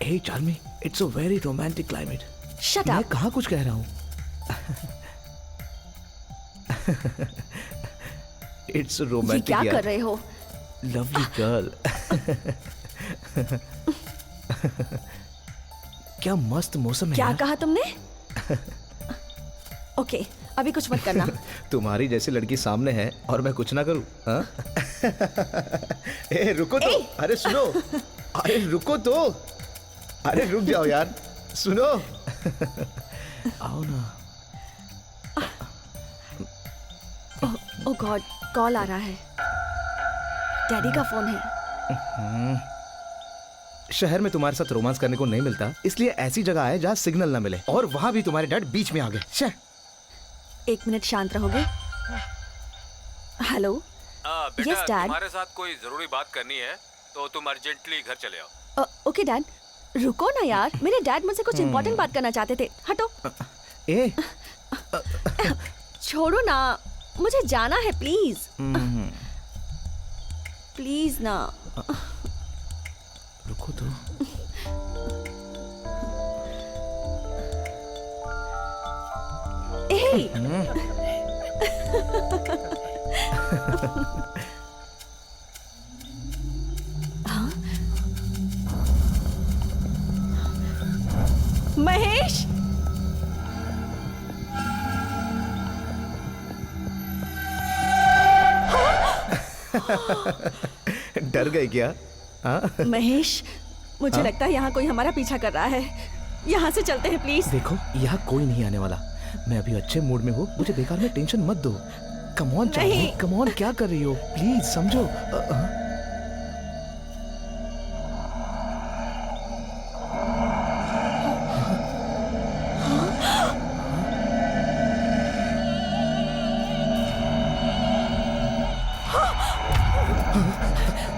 Hey Charmi, it's a very romantic climate. Shut मैं up. कहाँ कुछ कह रहा हूँ? It's a ये romantic क्या यार. कर रहे हो? Lovely girl. क्या मस्त मौसम है क्या यार. कहा तुमने? ओके, अभी कुछ मत करना. तुम्हारी जैसी लड़की सामने है और मैं कुछ ना करूं, हाँ? ए रुको तो. ए! अरे सुनो. अरे रुको तो. अरे रुक जाओ यार. सुनो. आओ ना. ओह गॉड, कॉल आ रहा है. डैडी का फोन है. शहर में तुम्हारे साथ रोमांस करने को नहीं मिलता, इसलिए ऐसी जगह आए जहाँ सिग्नल ना मिले. और वहाँ भी तुम्हारे डैड बीच में आ गए. छे. 1 मिनट शांत रहोगे? हेलो. बेटा Yes, Dad. तुम्हारे साथ कोई जरूरी बात करनी है तो तुम अर्जेंटली घर चले आओ. ओके डैड, रुको ना यार. मेरे डैड मुझसे कुछ इंपॉर्टेंट बात करना चाहते थे. हटो. ए. छोड़ो ना, मुझे जाना है. प्लीज प्लीज ना. रुको तो. ए, महेश. डर गए क्या? हाँ? महेश, मुझे लगता है यहाँ कोई हमारा पीछा कर रहा है. यहाँ से चलते हैं प्लीज. देखो, यहाँ कोई नहीं आने वाला. मैं अभी अच्छे मूड में हूँ, मुझे बेकार में टेंशन मत दो. कम ऑन चार्मी, नहीं. Come on. क्या कर रही हो? प्लीज समझो.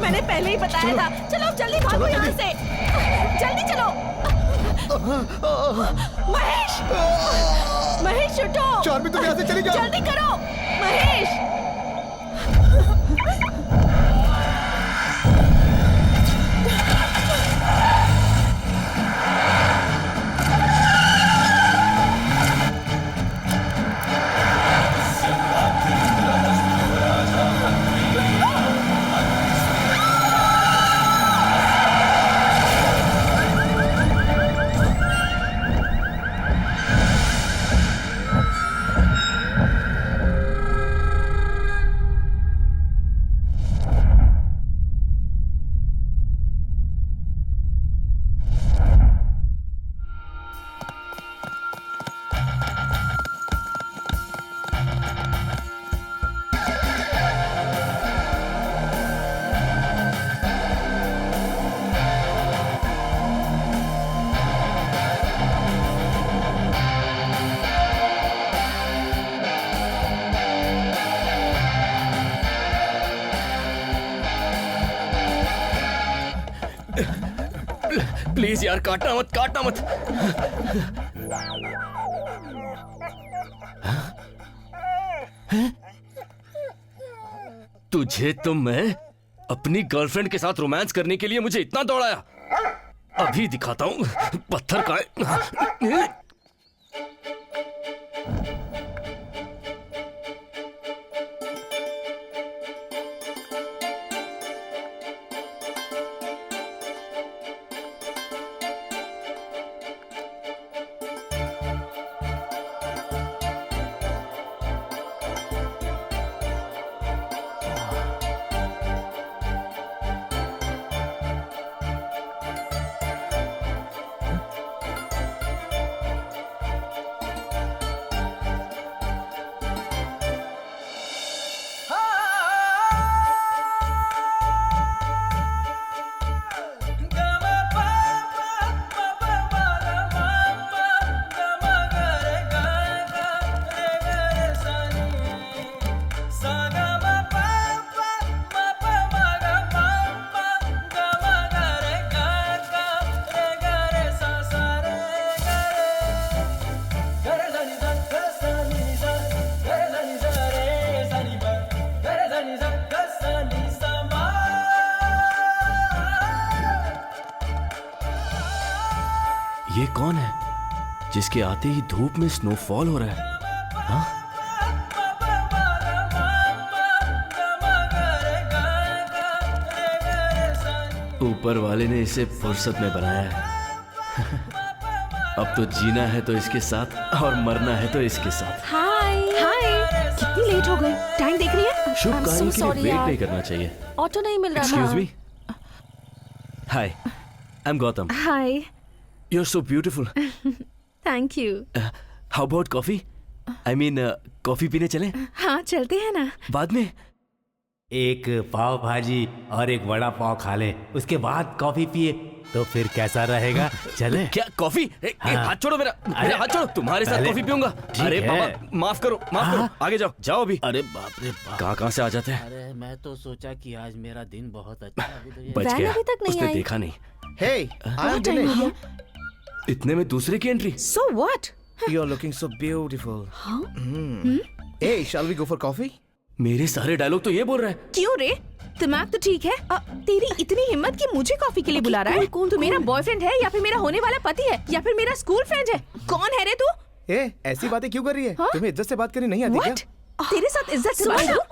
मैंने पहले ही बताया था. चलो अब जल्दी भागो यहाँ से. जल्दी चलो. महेश, महेश उठो. चार्मी, तुम यहाँ से चली जाओ. जल्दी करो महेश. प्लीज यार, काटना मत, काटना मत. तुझे तो मैं अपनी गर्लफ्रेंड के साथ रोमांस करने के लिए मुझे इतना दौड़ाया. अभी दिखाता हूँ पत्थर का है. ये कौन है जिसके आते ही धूप में स्नोफॉल हो रहा है? हाँ? ऊपर वाले ने इसे फुर्सत में बनाया है। अब तो जीना है तो इसके साथ और मरना है तो इसके साथ। हाय हाय, कितनी लेट हो गई? टाइम देख रही है? शुभ I'm so कार्यों के sorry लिए वेट यार। नहीं करना चाहिए। ऑटो नहीं मिल रहा एक्सक्यूज था। Me. Hi, I am Gautam. Hi, you are so beautiful. Thank you. How about coffee? I mean coffee पीने चलें? हाँ, चलते हैं ना। बाद में। एक पाव भाजी और एक वड़ा पाव खा ले, उसके बाद कॉफी पिए तो फिर कैसा रहेगा? चले? क्या कॉफी? हाथ छोड़ो मेरा। मेरा हाथ छोड़ो। तुम्हारे साथ अरे, कॉफी पीऊंगा। ठीक अरे है। बाबा, माफ करो, माफ करो। आगे जाओ, जाओ अभी। अरे बाप रे बाप। कहाँ से आ जाते हैं? अरे मैं तो सोचा कि आज मेरा दिन बहुत अच्छा बच वैन गया। अभी तक नहीं उसने आई। देखा नहीं। Hey, I am बहुत टाइम हो Dinesh. गया। इतने में दूसरे की entry. So what? You're looking so beautiful. Hey, shall we go for coffee? मेरे सारे डायलॉग तो ये बोल रहा है। क्यों रे? दिमाग तो ठीक है। तेरी इतनी हिम्मत कि मुझे कॉफी के लिए बुला रहा है? तू मेरा बॉयफ्रेंड है या फिर मेरा होने वाला पति है या फिर मेरा स्कूल फ्रेंड है? कौन है रे तू? ए, ऐसी बातें क्यों कर रही है? हाँ? तुम्हें इज्जत से बात करनी नहीं आती What? क्या? तेरे साथ इज्जत से बात करूं?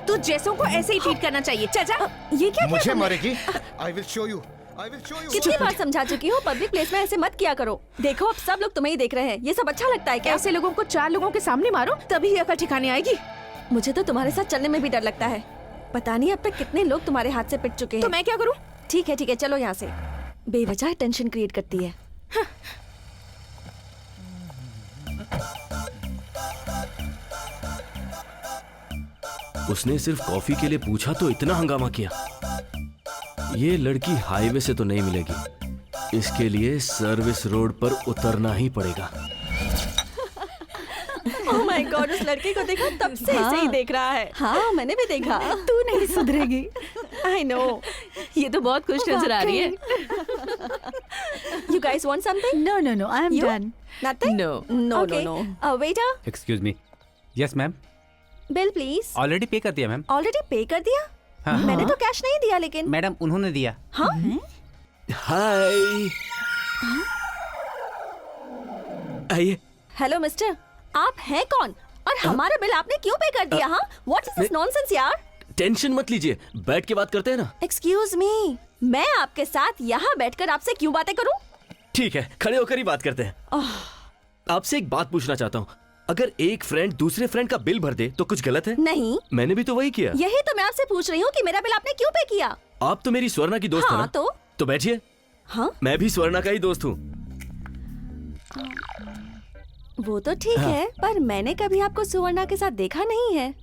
तू जैसों को ऐसे ही ट्रीट करना चाहिए। चाचा, ये क्या मुझे किया तुमने? मारेगी? I will show you. I will show you. कितनी बार समझा चुकी हूँ, पब्लिक प्लेस में ऐसे मत किया करो। देखो अब सब लोग तुम्हें ही देख रहे हैं। ये सब अच्छा लगता है क्या? ऐसे लोगों को 4 लोगों के सामने मारो तभी अकल ठिकाने आएगी। मुझे तो तुम्हारे साथ चलने में भी डर लगता है। पता नहीं अब तक कितने लोग तुम्हारे हाथ से पिट चुके हैं। तो मैं क्या करूं? ठीक है, चलो यहाँ से। बेवजह टेंशन क्रिएट करती है। उसने सिर्फ कॉफी के लिए पूछा तो इतना हंगामा किया। ये लड़की हाईवे से तो नहीं मिलेगी। इसके लिए सर्विस रोड पर उतरना ही पड़ेगा। ओह माय गॉड, उस लड़के को देखा, तब से ऐसे ही देख रहा है। हाँ, मैंने भी देखा। तू नहीं सुधरेगी। I know. ये तो बहुत खुश नजर आ रही है। You guys want something? No, no, no, I am You? done. Nothing? No. Okay. Waiter, excuse me. Yes ma'am, bill please. Already पे कर दिया मैम। ऑलरेडी पे कर दिया? हाँ। मैंने तो कैश नहीं दिया लेकिन। मैडम उन्होंने दिया। हाँ? हाय। आइए। हेलो मिस्टर, आप हैं कौन? और हमारा बिल आपने क्यों पे कर दिया? हाँ? What is this nonsense यार? टेंशन मत लीजिए, बैठ के बात करते हैं ना। Excuse me, मैं आपके साथ यहाँ बैठकर आपसे क्यों बातें करूँ? ठीक है, खड़े होकर ही बात करते हैं। आपसे एक बात पूछना चाहता हूँ। अगर एक फ्रेंड दूसरे फ्रेंड का बिल भर दे तो कुछ गलत है? नहीं, मैंने भी तो वही किया। यही तो मैं आपसे पूछ रही हूँ कि मेरा बिल आपने क्यों पे किया? आप तो मेरी स्वर्णा की दोस्त है हाँ, ना? तो बैठिए। हाँ? मैं भी स्वर्णा का ही दोस्त हूँ। वो तो ठीक है, पर मैंने कभी आपको सुवर्णा के साथ देखा नहीं है।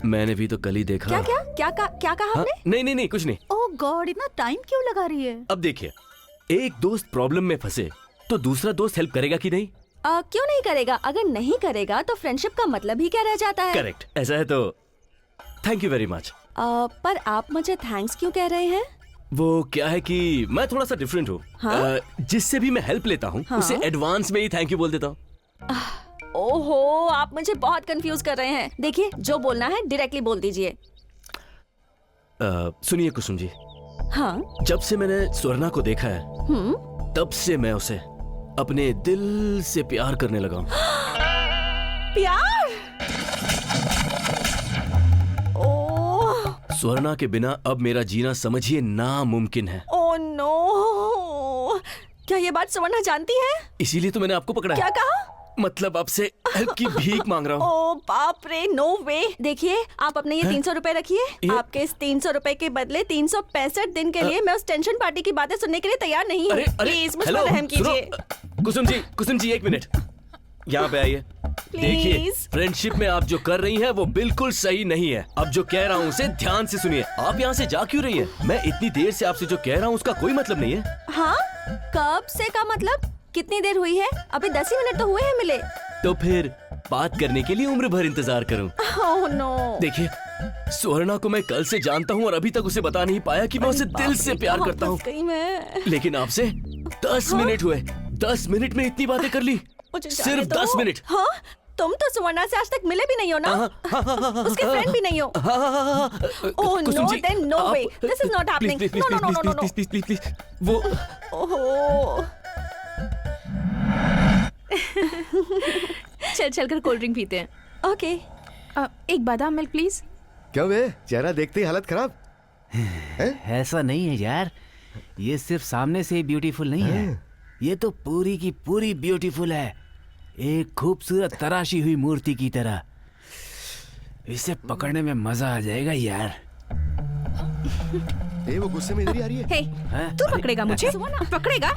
मैंने भी तो कल ही देखा। क्या कहा हाँ? आपने? नहीं कुछ नहीं। ओह गॉड, इतना टाइम क्यों लगा रही है? अब देखिए, एक दोस्त प्रॉब्लम में फंसे तो दूसरा दोस्त हेल्प करेगा कि नहीं? क्यों नहीं करेगा? अगर नहीं करेगा तो फ्रेंडशिप का मतलब ही क्या रह जाता है? करेक्ट। ऐसा है तो थैंक यू वेरी मच। पर आप मुझे थैंक्स क्यों कह रहे हैं? वो क्या है कि मैं थोड़ा सा डिफरेंट हूँ। हाँ? जिससे भी मैं हेल्प लेता हूँ हाँ? उसे एडवांस में ही थैंक यू बोल देता हूँ। ओहो, आप मुझे बहुत कंफ्यूज कर रहे हैं। देखिए, जो बोलना है डायरेक्टली बोल दीजिए। सुनिए कुसुम जी, हाँ? जब से मैंने स्वर्णा को देखा है तब से मैं उसे अपने दिल से प्यार करने लगा हूँ। प्यार? ओह, स्वर्णा के बिना अब मेरा जीना समझिए नामुमकिन है। Oh no! क्या ये बात सुवर्णा जानती है? इसीलिए तो मैंने आपको पकड़ा क्या है। कहा? मतलब आपसे हेल्प की भीख मांग रहा हूँ। ओ बाप रे, नो वे। देखिए, आप अपने ये 300 रुपए रखिए। ये- आपके इस 300 रुपए के बदले 365 दिन के लिए मैं उस टेंशन पार्टी की बातें सुनने के लिए तैयार नहीं हूँ। अरे प्लीज मुझ हेलो, पर रहम सुनो। कीजिए। कुसुम जी एक मिनट यहाँ पे आइए। देखिए, Please। फ्रेंडशिप में आप जो कर रही हैं वो बिल्कुल सही नहीं है। अब जो कह रहा हूँ उसे ध्यान से सुनिए। आप यहाँ से जा क्यों रही हैं? मैं इतनी देर से आपसे जो कह रहा हूँ उसका कोई मतलब नहीं है। हाँ? कब से का मतलब? कितनी देर हुई है? अभी 10 ही मिनट तो हुए हैं मिले। तो फिर बात करने के लिए उम्र भर इंतजार करूं? Oh no! देखिए, स्वर्णा को मैं कल से जानता हूँ और अभी तक उसे बता नहीं पाया कि मैं उसे दिल से प्यार करता हूँ। कहीं मैं लेकिन आपसे 10 मिनट हुए। 10 मिनट में इतनी बातें कर ली। मुझे जाने सिर्फ दो। 10 मिनट। हाँ? तुम तो सुवर्णा से आज तक मिले भी नहीं हो ना? उसके फ्रेंड भी नहीं हो? Oh no, then no way, this is not happening. No no no no no. Please वो ओह, चल कर कोल्ड ड्रिंक पीते हैं। ओके। एक बादाम मिल्क प्लीज। क्यों बे, चेहरा देखते ही हालत खराब। ऐसा नहीं है यार, ये सिर्फ सामने से ही ब्यूटीफुल नहीं है, ये तो पूरी की पूरी ब्यूटीफुल है, एक खूबसूरत तराशी हुई मूर्ति की तरह। इसे पकड़ने में मजा आ जाएगा यार। वो गुस्से में इधर ही आ रही है। हे, तू पकड़ेगा मुझे? पकड़ेगा?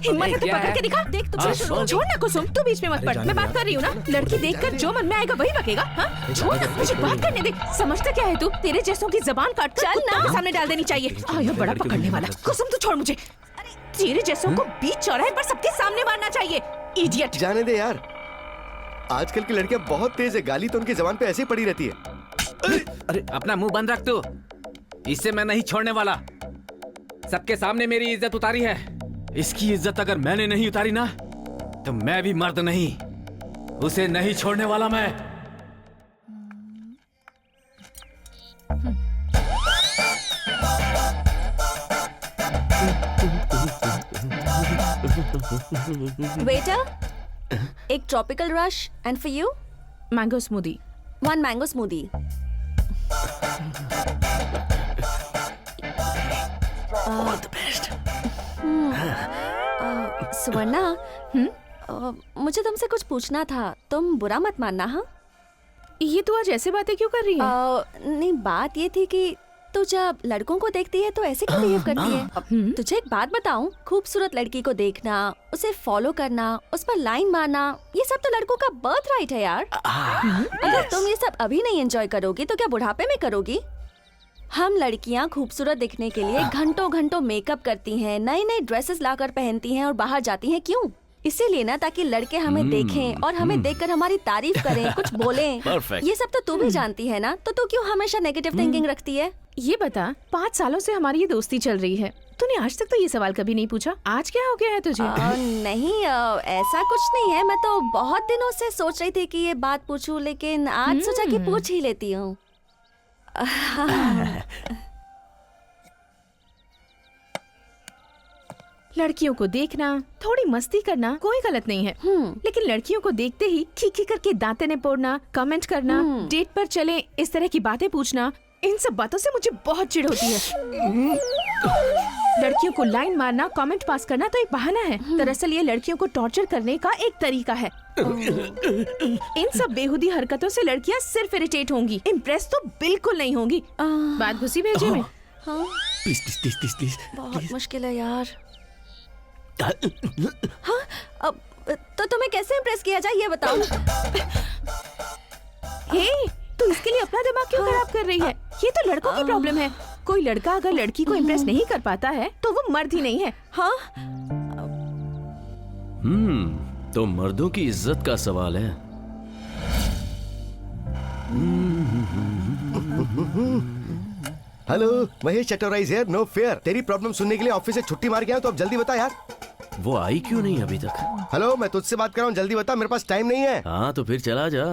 हिम्मत है तो पकड़ के दिखा। देख तू, छोड़ ना कुसुम, तू बीच में मत पड़। मैं बात कर रही हूँ ना। लड़की देखकर जो मन में आएगा वही बकेगा। हाँ, छोड़ ना, मुझे बात करने दे। समझता क्या है तू? तेरे जैसों की जबान काट चल ना, सामने डाल देनी चाहिए। आया बड़ा पकड़ने वाला। कुसुम तू छोड़ मुझे। तेरे जैसों को बीच चौराहे पर सबके सामने मारना चाहिए, इडियट। जाने दे यार, आजकल की लड़कियां बहुत तेज है, गाली तो उनकी जबान पे ऐसे ही पड़ी रहती है। अरे अपना मुंह बंद रख तू, इससे मैं नहीं छोड़ने वाला। सबके सामने मेरी इज्जत उतारी है, इसकी इज्जत अगर मैंने नहीं उतारी ना तो मैं भी मर्द नहीं, उसे नहीं छोड़ने वाला मैं। वेटर, एक tropical rush and for you mango smoothie. 1 mango smoothie. Suvarna, मुझे तुमसे कुछ पूछना था, तुम बुरा मत मानना। हाँ, ये तू आज ऐसे बातें क्यों कर रही है? नहीं, बात ये थी कि तू जब लड़कों को देखती है तो ऐसे क्यों बिहेव करती है? तुझे एक बात बताऊं, खूबसूरत लड़की को देखना, उसे फॉलो करना, उस पर लाइन मारना, ये सब तो लड़कों का बर्थ राइट है यार। अगर तुम ये सब अभी नहीं एंजॉय करोगी तो क्या बुढ़ापे में करोगी? हम लड़कियां खूबसूरत दिखने के लिए घंटों घंटों मेकअप करती हैं, नए नए ड्रेसेस लाकर पहनती हैं और बाहर जाती हैं। क्यों? इसीलिए ना, ताकि लड़के हमें देखें और हमें देखकर हमारी तारीफ करें, कुछ बोलें। Perfect. ये सब तो तू भी जानती है ना, तो तू क्यों हमेशा नेगेटिव थिंकिंग रखती है? ये बता, 5 सालों से हमारी ये दोस्ती चल रही है, तूने आज तक तो ये सवाल कभी नहीं पूछा, आज क्या हो गया है तुझे? नहीं, ऐसा कुछ नहीं है। मैं तो बहुत दिनों से सोच रही थी कि ये बात पूछूं, लेकिन आज सोचा कि पूछ ही लेती हूँ। लड़कियों को देखना, थोड़ी मस्ती करना कोई गलत नहीं है, लेकिन लड़कियों को देखते ही खी करके दांते निपोड़ना, कमेंट करना, डेट पर चले इस तरह की बातें पूछना, इन सब बातों से मुझे बहुत चिढ़ होती है। लड़कियों को लाइन मारना, कमेंट पास करना तो एक बहाना है, दरअसल ये लड़कियों को टॉर्चर करने का एक तरीका है। इन सब बेहुदी हरकतों से लड़कियां सिर्फ इरिटेट होंगी, इम्प्रेस तो बिल्कुल नहीं होंगी। बात घुसी भेजे में। Please please please please please. बहुत मुश्किल है यार। हाँ, अब तो तुम्हें कैसे इम्प्रेस किया जाए ये बताओ। हे, तू इसके लिए अपना दिमाग क्यों खराब कर रही है? ये तो लड़कों की प्रॉब्लम है। कोई लड़का अगर लड़की को इम्प्रेस नहीं कर पाता है तो वो मर्द ही नहीं है। हाँ, तो मर्दों की इज्जत का सवाल है। हेलो, महेश चटोराइज हियर, नो फेयर। तेरी प्रॉब्लम सुनने के लिए ऑफिस से छुट्टी मार के आया, तो अब जल्दी बता यार। वो आई क्यों नहीं अभी तक? हेलो, मैं तुझसे बात कर रहा हूँ, जल्दी बता, मेरे पास टाइम नहीं है। हाँ तो फिर चला जा।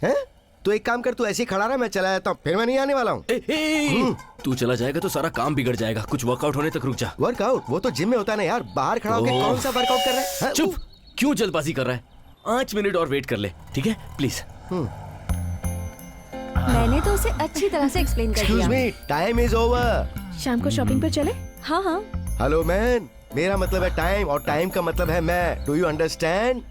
हैं? तो एक काम कर, तू ऐसे ही खड़ा रहा, मैं चला जाता हूँ, फिर मैं नहीं आने वाला हूँ। तू चला जाएगा तो सारा काम बिगड़ जाएगा, कुछ वर्कआउट होने तक रुक जा। वर्कआउट? वो तो जिम में होता है ना यार, बाहर खड़ा होकर कौन सा वर्कआउट कर रहा है? चुप, क्यों जल्दबाजी कर रहा है? 5 मिनट और वेट कर ले, ठीक है प्लीज। मैंने तो उसे अच्छी तरह से एक्सप्लेन कर एक्सक्यूज दिया। मी, टाइम इज ओवर। शाम को शॉपिंग पर चले? हाँ हाँ, हेलो मैन, मेरा मतलब है टाइम और टाइम का मतलब है मैं। Do you understand?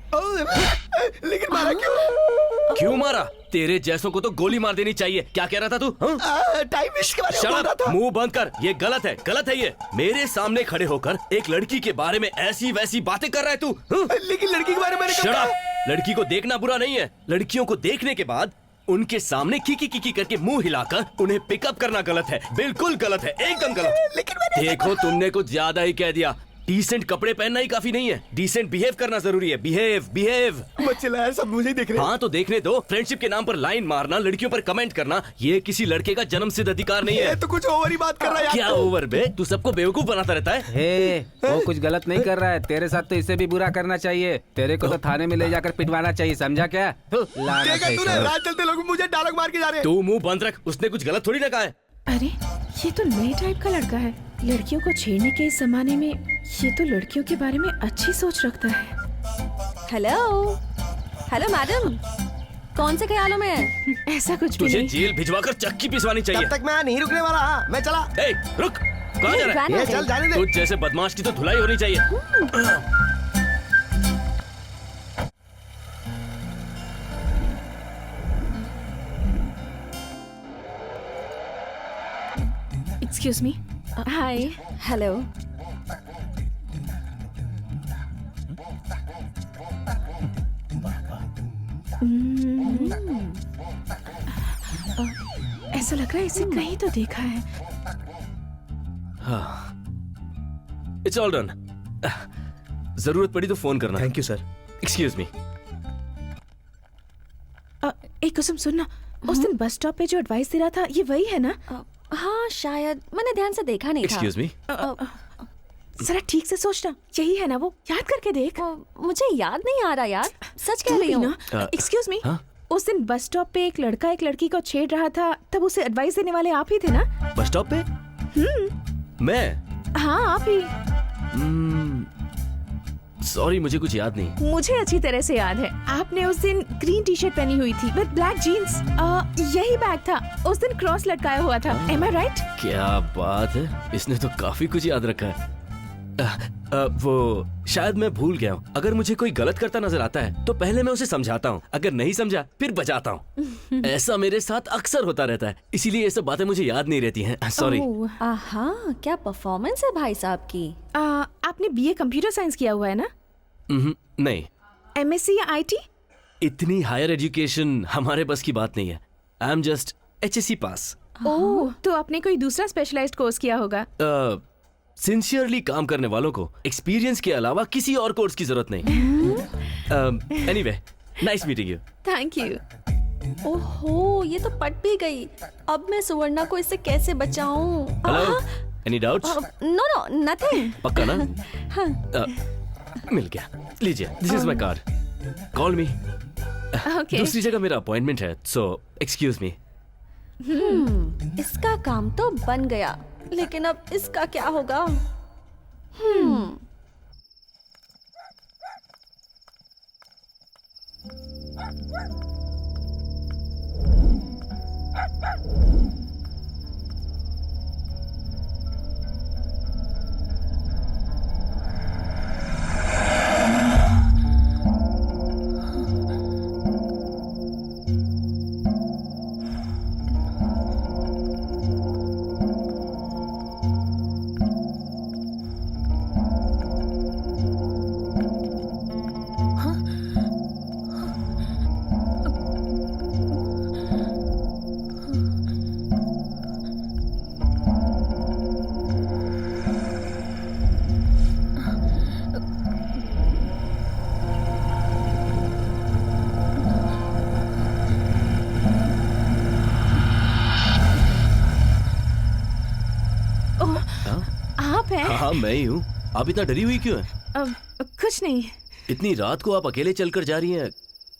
लेकिन मारा क्यों? क्यों मारा? तेरे जैसों को तो गोली मार देनी चाहिए। क्या कह रहा था तू? टाइम वेस्ट के बारे में बोल रहा था। मुंह बंद कर, ये गलत है, गलत है ये। मेरे सामने खड़े होकर एक लड़की के बारे में ऐसी वैसी बातें कर रहा है तू। लेकिन लड़की के बारे में मैंने कब Shut up! कहा? लड़की को देखना बुरा नहीं है, लड़कियों को देखने के बाद उनके सामने की करके मुंह हिलाकर उन्हें पिकअप करना गलत है, बिल्कुल गलत है, एकदम गलत। लेकिन मैंने देखो, तुमने कुछ ज्यादा ही कह दिया। डिसेंट कपड़े पहनना ही काफी नहीं है, डिसेंट बिहेव करना जरूरी है। Behave behave. बच्चे लाया सब मुझे ही देख रहे हैं। हाँ तो देखने दो। फ्रेंडशिप के नाम पर लाइन मारना, लड़कियों पर कमेंट करना, ये किसी लड़के का जन्मसिद्ध अधिकार नहीं है। ये तो कुछ ओवर ही बात कर रहा है यार। क्या ओवर बे? तू सबको बेवकूफ बनाता रहता है। हे, वो कुछ गलत नहीं कर रहा है। तेरे साथ तो इसे भी बुरा करना चाहिए। तेरे को तो थाने में ले जाकर पिटवाना चाहिए, समझा क्या? लानत देखा है तूने, इसे। रात चलते लोग मुझे डायलॉग मार के जा रहे हैं। तू मुंह बंद रख, उसने कुछ गलत थोड़ी ना कहा है। अरे ये तो नए टाइप का लड़का है। लड़कियों को छेड़ने के इस जमाने में ये तो लड़कियों के बारे में अच्छी सोच रखता है। हेलो हेलो मैडम, कौन से ख्यालों में है? ऐसा कुछ भी तुझे नहीं। जेल भिजवाकर चक्की पिसवानी चाहिए। तब तक मैं नहीं रुकने वाला। हाँ, मैं चला। ए, रुक, कहाँ जा रहा है? वैन आ ये गई। चल जाने दे। तुझ जैसे बदमाश की तो धुलाई होनी चाहिए। Excuse me. हाय। हेलो। ऐसा लग रहा है इसे कहीं तो देखा है। It's all done. जरूरत पड़ी तो फोन करना। Thank you sir. Excuse me. एक कसम सुनना, उस दिन बस स्टॉप पे जो एडवाइस दे रहा था ये वही है ना? हाँ शायद, मैंने ध्यान से देखा नहीं था। Excuse me. जरा ठीक से सोचना, यही है ना वो? याद करके देख। मुझे याद नहीं आ रहा यार, सच कह रही हूँ। एक्सक्यूज मी, हाँ? उस दिन बस स्टॉप पे एक लड़का एक लड़की को छेड़ रहा था, तब उसे एडवाइस देने वाले आप ही थे ना? बस स्टॉप पे? मैं? हाँ आप ही। सॉरी, मुझे कुछ याद नहीं। मुझे अच्छी तरह से याद है। आपने उस दिन ग्रीन टी शर्ट पहनी हुई थी विद ब्लैक जीन्स। यही बैग था, उस दिन क्रॉस लटकाया हुआ था। एम आई राइट? क्या बात है, इसने तो काफी कुछ याद रखा है। वो शायद मैं भूल गया हूँ। अगर मुझे कोई गलत करता नजर आता है तो पहले मैं उसे समझाता हूँ, अगर नहीं समझा फिर बजाता हूँ। ऐसा मेरे साथ अक्सर होता रहता है, इसीलिए ये सब बातें मुझे याद नहीं रहती हैं। सॉरी। आहा, क्या परफॉर्मेंस है भाई साहब की। आपने बीए कंप्यूटर साइंस किया हुआ है ना? नहीं, एमएससी या आईटी? इतनी हायर एजुकेशन हमारे बस की बात नहीं है। आई एम जस्ट HSC पास। ओह, तो आपने कोई दूसरा स्पेशलाइज्ड कोर्स किया होगा? सिंसियरली काम करने वालों को एक्सपीरियंस के अलावा किसी और कोर्स की जरूरत नहीं। Anyway, nice meeting you. Thank you. ओहो, ये तो पट भी गई। अब मैं सुवर्णा को इससे कैसे बचाऊं? Hello, any doubts? No no, nothing. पक्का ना? मिल गया, लीजिए, this is my card, call me. Okay. दूसरी जगह मेरा अपॉइंटमेंट है, सो एक्सक्यूज मी। इसका काम तो बन गया, लेकिन अब इसका क्या होगा? आप हैं? हाँ, मैं ही हूँ। आप इतना डरी हुई क्यों है? कुछ नहीं। इतनी रात को आप अकेले चलकर जा रही हैं?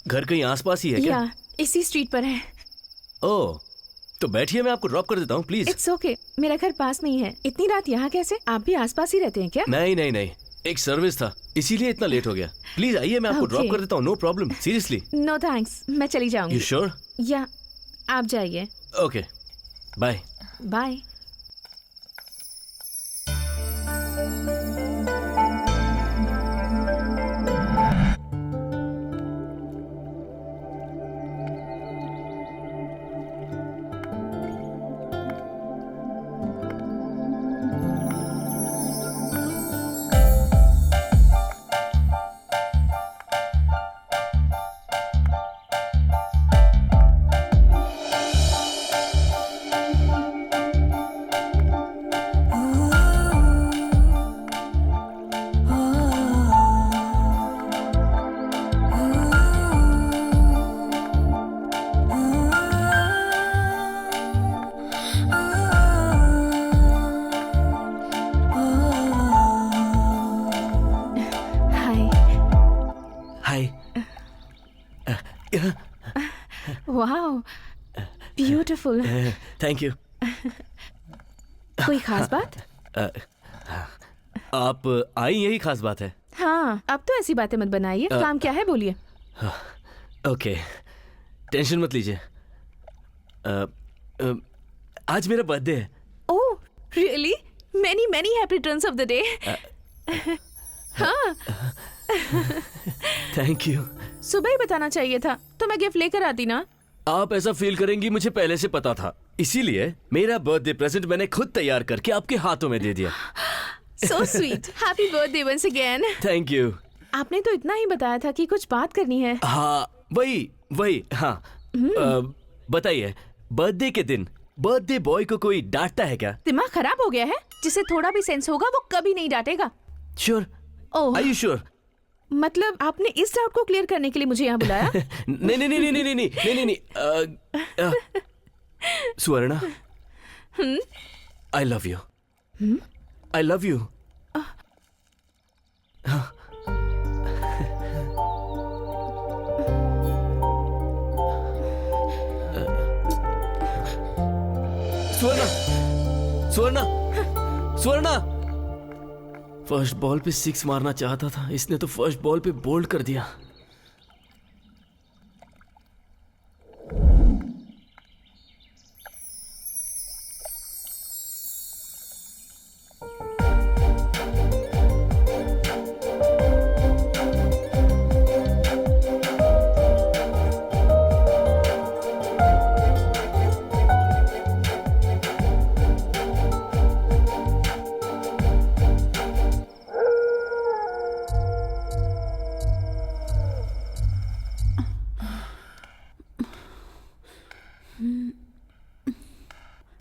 घर कहीं आसपास ही है क्या? या इसी स्ट्रीट पर है। ओह, तो बैठिए, मैं आपको ड्रॉप कर देता हूँ, प्लीज। इट्स ओके, मेरा घर पास में ही है। इतनी रात यहाँ कैसे? आप भी आसपास ही रहते हैं क्या? नहीं नहीं नहीं, एक सर्विस था, इसीलिए इतना लेट हो गया। प्लीज आइए, मैं आपको ड्रॉप Okay. कर देता हूँ, no problem, seriously. No thanks, मैं चली यू जाऊंगी। श्योर? या आप जाइए। Okay, bye. Bye. Wow, beautiful. Thank you. कोई खास बात? आप आई यही खास बात है। हाँ, अब तो ऐसी बातें मत बनाइए। काम क्या है बोलिए। ओके, टेंशन मत लीजिए। आज मेरा बर्थडे है। Oh really? Many many happy returns of the day. हाँ, थैंक यू। सुबह ही बताना चाहिए था तो मैं गिफ्ट लेकर आती ना। आप ऐसा फील करेंगी मुझे पहले से पता था, इसीलिए मेरा बर्थडे प्रेजेंट मैंने खुद तैयार करके आपके हाथों में दे दिया। So sweet. Happy birthday once again. Thank you. आपने तो इतना ही बताया था कि कुछ बात करनी है। हाँ वही हाँ। बताइए, बर्थडे के दिन बर्थडे बॉय को कोई डांटता है क्या? दिमाग खराब हो गया है? जिसे थोड़ा भी सेंस होगा वो कभी नहीं डांटेगा। Sure? Oh, are you sure? मतलब आपने इस डाउट को क्लियर करने के लिए मुझे यहाँ बुलाया? नहीं। Swarna, I love you. I love you. Swarna, Swarna, Swarna. First ball पे 6 मारना चाहता था, इसने तो फर्स्ट बॉल पे बोल्ड कर दिया।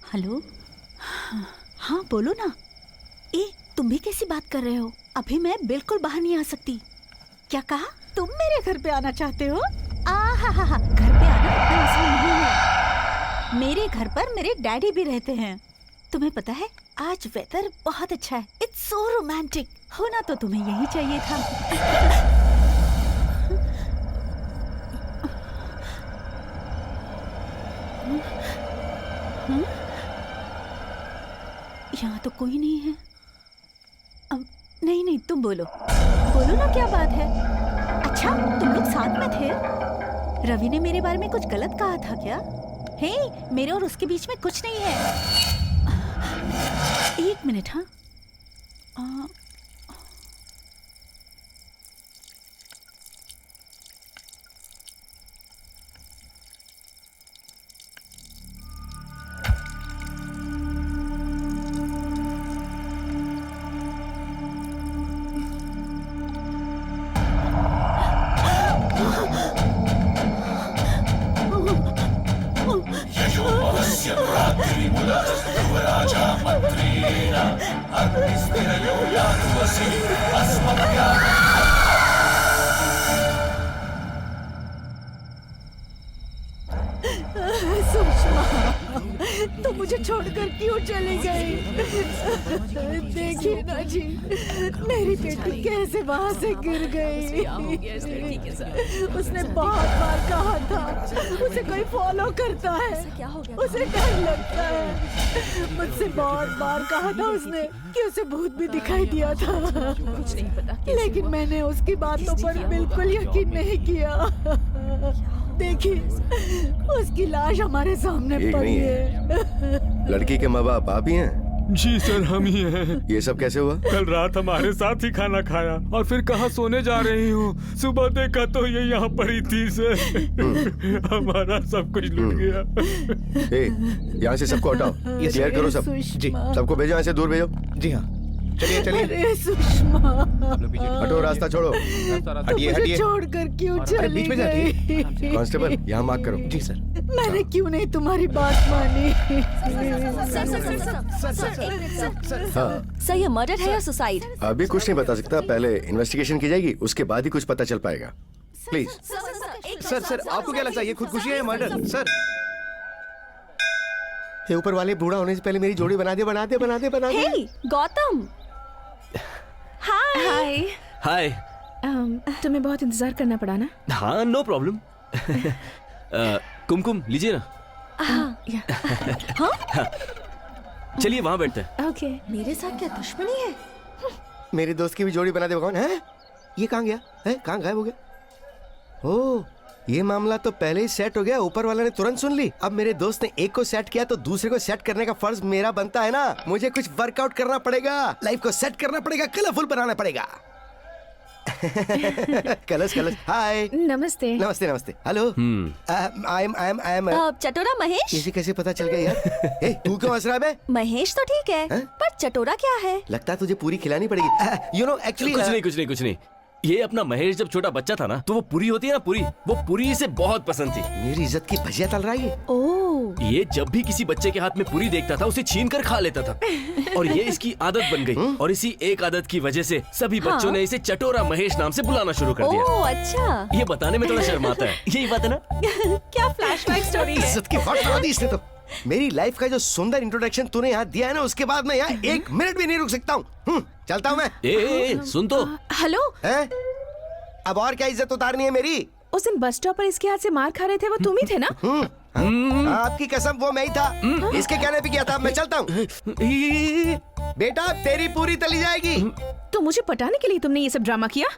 हेलो, हाँ बोलो ना। ए, तुम भी कैसी बात कर रहे हो? अभी मैं बिल्कुल बाहर नहीं आ सकती। क्या कहा? तुम मेरे घर पे आना चाहते हो? हा, घर पे आना इतना आसान नहीं है। मेरे घर पर मेरे डैडी भी रहते हैं। तुम्हें पता है आज वेदर बहुत अच्छा है। It's so romantic. होना तो तुम्हें यही चाहिए था। यहाँ तो कोई नहीं है। नहीं, तुम बोलो ना, क्या बात है? अच्छा, तुम लोग साथ में थे? रवि ने मेरे बारे में कुछ गलत कहा था क्या? हे, मेरे और उसके बीच में कुछ नहीं है। 1 मिनट। हाँ, तो मुझे छोड़कर क्यों चली गई? देखिए ना जी, मेरी बेटी कैसे वहाँ से गिर गई। उसने बहुत बार कहा था उसे कोई फॉलो करता है, उसे डर लगता है। मुझसे बहुत बार कहा था उसने कि उसे भूत भी दिखाई दिया था, कुछ नहीं पता। लेकिन मैंने उसकी बातों पर बिल्कुल यकीन नहीं किया। देखिए, उसकी लाश हमारे सामने पड़ी है। लड़की के माँ बाप आप ही हैं? जी सर, हम ही हैं। ये सब कैसे हुआ? कल रात हमारे साथ ही खाना खाया और फिर कहाँ सोने जा रही हूँ। सुबह देखा तो ये यहाँ पड़ी थी सर। हमारा सब कुछ लूट गया। यहाँ से सबको हटाओ, क्लियर करो सब। जी, सबको भेजो, यहाँ से दूर भेजो। जी हाँ, चलिए। अरे सुषमा, हटो, रास्ता छोड़ो। हटिए। छोड़कर क्यों अरे चली बीच में जाती गई? कांस्टेबल, यहाँ मार्क करो। जी सर। मैंने क्यों नहीं तुम्हारी बात मानी? सर, ये मर्डर है या सुसाइड? अभी कुछ नहीं बता सकता, पहले इन्वेस्टिगेशन की जाएगी, उसके बाद ही कुछ पता चल पाएगा। प्लीज। सर, आपको क्या लगता है ये खुदकुशी है या मर्डर? सर, ये ऊपर वाले बूढ़ा होने से पहले मेरी जोड़ी बना दे। हे, गौतम। हाय। हाय। तुम्हें बहुत इंतजार करना पड़ा ना? हाँ, नो प्रॉब्लम। कुमकुम लीजिए ना, चलिए वहां बैठते हैं। ओके। मेरे साथ क्या दुश्मनी है? मेरे दोस्त की भी जोड़ी बना दे भगवान। है ये कहाँ गया? है कहाँ गायब हो गया? ओह, ये मामला तो पहले ही सेट हो गया। ऊपर वाला ने तुरंत सुन ली। अब मेरे दोस्त ने एक को सेट किया तो दूसरे को सेट करने का फर्ज मेरा बनता है ना। मुझे कुछ वर्कआउट करना पड़ेगा, लाइफ को सेट करना पड़ेगा, कलरफुल बनाना पड़ेगा। Colours colours. हाय, नमस्ते। नमस्ते नमस्ते। Hello, I am Chatora Mahesh? इसे कैसे पता चल गया यार? ए, तू क्यों हंस रहा है बे? महेश तो ठीक है, पर चटोरा क्या है? लगता है तुझे पूरी खिलानी पड़ेगी। यू नो एक्चुअली कुछ नहीं। ये अपना महेश जब छोटा बच्चा था ना, तो वो पूरी होती है ना, पूरी, वो पूरी इसे बहुत पसंद थी। मेरी इज्जत की भजिया तल रहा है ये। ओह, ये जब भी किसी बच्चे के हाथ में पूरी देखता था, उसे छीन कर खा लेता था और ये इसकी आदत बन गई। और इसी एक आदत की वजह से सभी बच्चों ने इसे चटोरा महेश नाम से बुलाना शुरू कर दिया। ओह अच्छा। ये बताने में थोड़ा शर्माता है, यही बात है ना? क्या फ्लैशबैक स्टोरी है? इज्जत की वाट लगा दी इसने तो। मेरी लाइफ का जो सुंदर इंट्रोडक्शन तूने यहाँ दिया है ना, उसके बाद मैं यहाँ एक मिनट भी नहीं रुक सकता हूँ। चलता हूँ मैं। ए, सुन तो। हेलो। हैं? अब और क्या इज्जत उतारनी है मेरी? उस दिन बस स्टॉप पर इसके हाथ से मार खा रहे थे, वो तुम ही थे ना? आपकी कसम वो मैं ही था। इसके कहने पे किया था। मैं चलता हूँ। बेटा तेरी पूरी तली जाएगी। तो मुझे पटाने के लिए तुमने ये सब ड्रामा किया?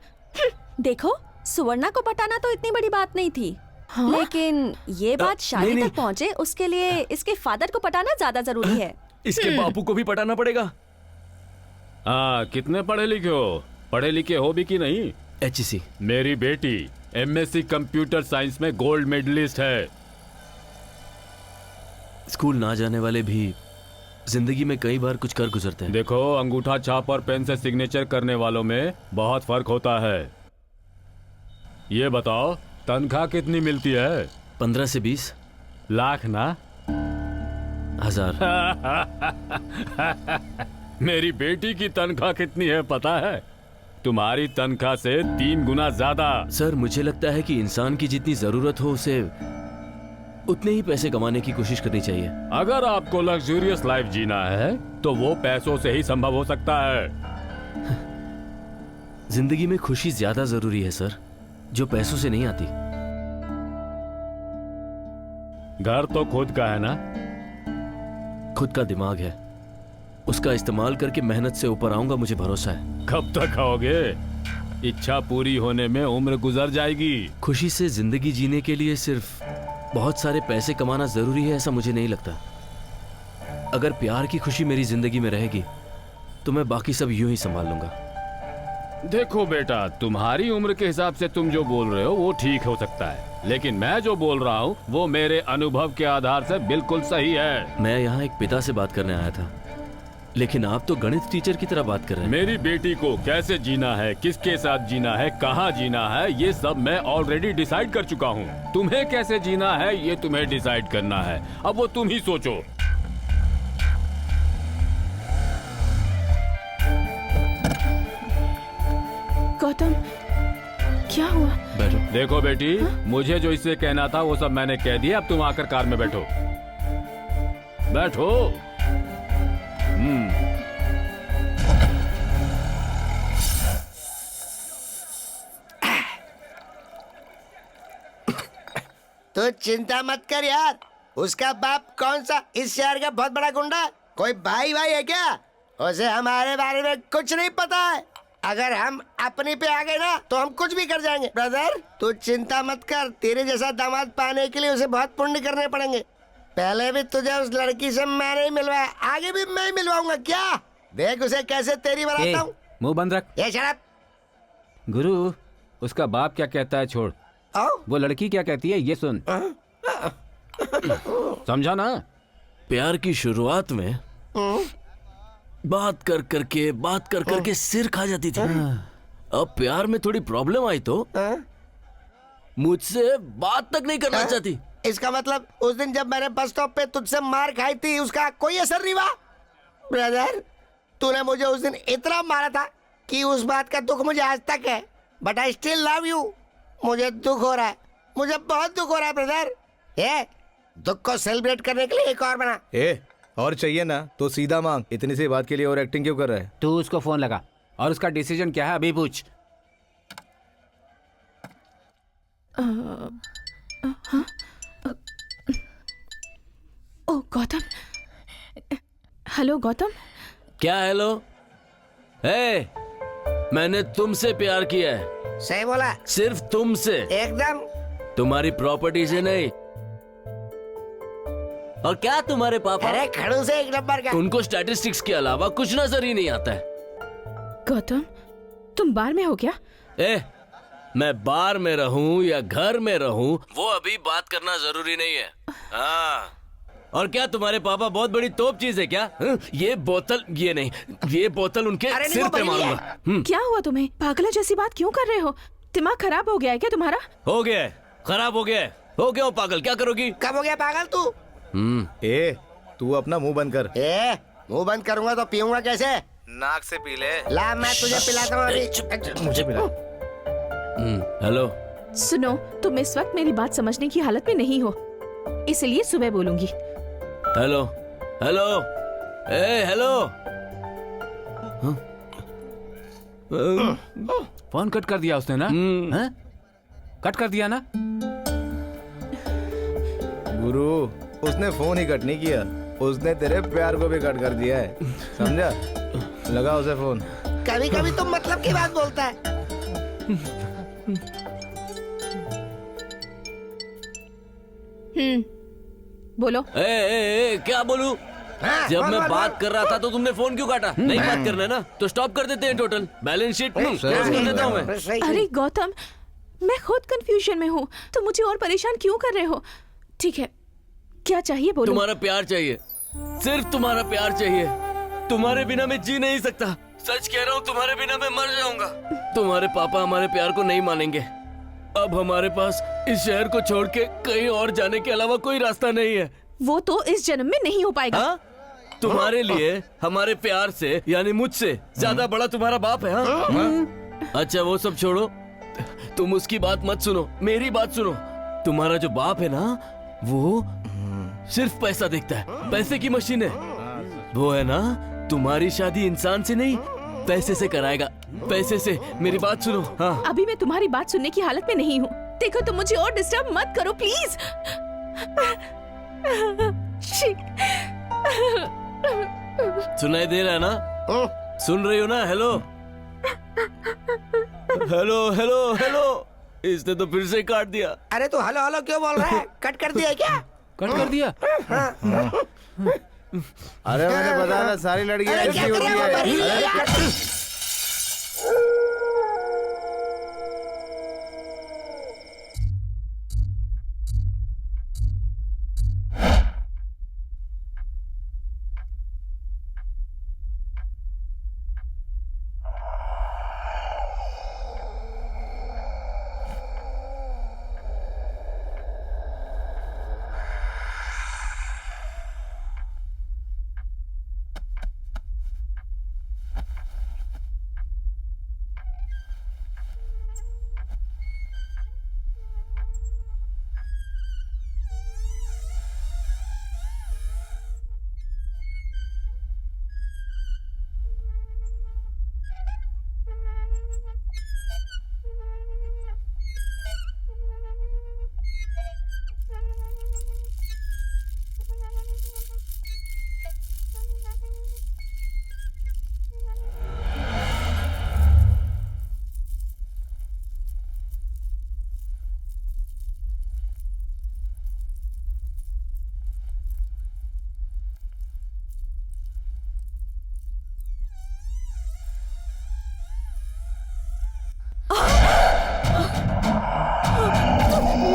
देखो, सुवर्णा को पटाना तो इतनी बड़ी बात नहीं थी, लेकिन ये बात शादी नहीं। तक पहुँचे उसके लिए इसके फादर को पटाना ज्यादा जरूरी है। इसके बापू को भी पटाना पड़ेगा। हाँ, कितने पढ़े लिखे हो? पढ़े लिखे हो भी कि नहीं? HEC। मेरी बेटी MSc कंप्यूटर साइंस में गोल्ड मेडलिस्ट है। स्कूल ना जाने वाले भी जिंदगी में कई बार कुछ कर गुजरते हैं। देखो, अंगूठा छाप और पेन से सिग्नेचर करने वालों में बहुत फर्क होता है। ये बताओ, तनख्वाह कितनी मिलती है? 15 से 20 लाख ना? हजार। मेरी बेटी की तनख्वाह कितनी है पता है? तुम्हारी तनख्वाह से 3 गुना ज्यादा। सर, मुझे लगता है कि इंसान की जितनी जरूरत हो उसे उतने ही पैसे कमाने की कोशिश करनी चाहिए। अगर आपको लग्जूरियस लाइफ जीना है तो वो पैसों से ही संभव हो सकता है। जिंदगी में खुशी ज्यादा जरूरी है सर, जो पैसों से नहीं आती। घर तो खुद का है ना? खुद का दिमाग है, उसका इस्तेमाल करके मेहनत से ऊपर आऊंगा, मुझे भरोसा है। कब तक आओगे? इच्छा पूरी होने में उम्र गुजर जाएगी। खुशी से जिंदगी जीने के लिए सिर्फ बहुत सारे पैसे कमाना जरूरी है ऐसा मुझे नहीं लगता। अगर प्यार की खुशी मेरी जिंदगी में रहेगी तो मैं बाकी सब यूं ही संभाल लूंगा। देखो बेटा, तुम्हारी उम्र के हिसाब से तुम जो बोल रहे हो वो ठीक हो सकता है, लेकिन मैं जो बोल रहा हूँ वो मेरे अनुभव के आधार से बिल्कुल सही है। मैं यहाँ एक पिता से बात करने आया था, लेकिन आप तो गणित टीचर की तरह बात कर रहे हैं। मेरी बेटी को कैसे जीना है, किसके साथ जीना है, कहाँ जीना है, ये सब मैं ऑलरेडी डिसाइड कर चुका हूँ। तुम्हें कैसे जीना है ये तुम्हें डिसाइड करना है, अब वो तुम ही सोचो। गौतम, क्या हुआ? बैठो। देखो बेटी, मुझे जो इससे कहना था वो सब मैंने कह दिया। अब तुम आकर कार में बैठो। बैठो। तो चिंता मत कर यार, उसका बाप कौन सा इस शहर का बहुत बड़ा गुंडा? कोई भाई है क्या? उसे हमारे बारे में कुछ नहीं पता है। अगर हम अपने पे आ गए ना तो हम कुछ भी कर जाएंगे। ब्रदर तू चिंता मत कर, तेरे जैसा दामाद पाने के लिए उसे बहुत पुण्य करने पड़ेंगे। पहले भी तुझे उस लड़की से मैंने ही मिलवाया, आगे भी मैं ही मिलवाऊंगा। क्या देख उसे कैसे तेरी बनाता हूँ। मुंह बंद रख। ये शराब गुरु, उसका बाप क्या कहता है छोड़, आओ। वो लड़की क्या कहती है ये सुन। समझा ना? प्यार की शुरुआत में बात कर करके सिर खा जाती थी। अब प्यार में थोड़ी प्रॉब्लम आई तो मुझसे बात तक नहीं करना चाहती। इसका मतलब उस दिन जब मैंने बस स्टॉप पे तुझसे मार खाई थी उसका कोई असर नहीं हुआ? ब्रदर तूने मुझे उस दिन इतना मारा था कि उस बात का दुख मुझे आज तक है, but I still love you. मुझे दुख हो रहा है, मुझे बहुत दुख हो रहा है ब्रदर। ये दुख को सेलिब्रेट करने के लिए एक और बना। और चाहिए ना तो सीधा मांग, इतनी सी बात के लिए और एक्टिंग क्यों कर रहा है? तू उसको फोन लगा और उसका डिसीजन क्या है अभी पूछ। ओह गौतम, हेलो गौतम। क्या हेलो? मैंने तुमसे प्यार किया है, सही बोला, सिर्फ तुमसे, एकदम। तुम्हारी प्रॉपर्टी से नहीं। और क्या तुम्हारे पापा? अरे खड़ूस है एक नंबर का। उनको स्टैटिस्टिक्स के अलावा कुछ नजर ही नहीं आता है। गौतम, तुम बार में हो क्या? मैं बार में रहूं या घर में रहूं, वो अभी बात करना जरूरी नहीं है। हाँ। और क्या तुम्हारे पापा बहुत बड़ी तोप चीज है क्या? ये बोतल, ये नहीं, ये बोतल उनके अरे नहीं, सिर वो पे बड़ी है। मारूंगा। क्या हुआ तुम्हें? पागला जैसी बात क्यों कर रहे हो? दिमाग खराब हो गया है क्या तुम्हारा? हो गया है, खराब हो गया है, हो गया हो पागल। क्या करोगी? कब हो गया पागल तू? ए, तू अपना मुंह बंद कर। मुंह बंद करूंगा तो पीऊंगा कैसे? नाक से पी ले। ला मैं तुझे पिलाता हूँ अभी। मुझे पिला। हेलो। सुनो, तुम इस वक्त मेरी बात समझने की हालत में नहीं हो, इसलिए सुबह बोलूंगी। Hello hello hello. Phone cut कर दिया उसने ना? हाँ? कट कर दिया ना? गुरु, उसने फोन ही कट नहीं किया, उसने तेरे प्यार को भी कट कर दिया है, समझा? लगा उसे फोन। कभी कभी तो मतलब की बात बोलता है। बोलो। क्या बोलूं? हाँ, जब बोल, मैं बोल, बात बोल। कर रहा था तो तुमने फोन क्यों काटा? नहीं बात करना है ना तो स्टॉप कर देते हैं टोटल बैलेंस शीट। क्लोज कर देता हूं मैं। सही। अरे गौतम, मैं खुद कंफ्यूजन में हूँ, तो मुझे और परेशान क्यों कर रहे हो? ठीक है, क्या चाहिए बोलो। तुम्हारा प्यार चाहिए, सिर्फ तुम्हारा प्यार चाहिए। तुम्हारे बिना मैं जी नहीं सकता, सच कह रहा हूँ, तुम्हारे बिना मैं मर जाऊंगा। तुम्हारे पापा हमारे प्यार को नहीं मानेंगे। अब हमारे पास इस शहर को छोड़ के कहीं और जाने के अलावा कोई रास्ता नहीं है। वो तो इस जन्म में नहीं हो पाएगा। हाँ? तुम्हारे लिए हमारे प्यार से, यानी मुझसे ज्यादा बड़ा तुम्हारा बाप है। हाँ? अच्छा वो सब छोड़ो, तुम उसकी बात मत सुनो, मेरी बात सुनो। तुम्हारा जो बाप है ना, वो सिर्फ पैसा देखता है, पैसे की मशीन है वो, है ना? तुम्हारी शादी इंसान से नहीं, पैसे से कराएगा, पैसे से। मेरी बात सुनो। हाँ। अभी मैं तुम्हारी बात सुनने की हालत में नहीं हूँ। देखो, तुम मुझे और डिस्टर्ब मत करो प्लीज। सुनाई दे रहा है ना? सुन रही हो ना? Hello hello hello hello. इसने तो फिर से काट दिया। अरे तू हेलो हेलो क्यों बोल रहा है? कट कर दिया है क्या? कट कर दिया? अरे मैंने बताया था, सारी लड़कियां अरे ऐसी क्या कर होती रहा है वो? मरी है। है यार।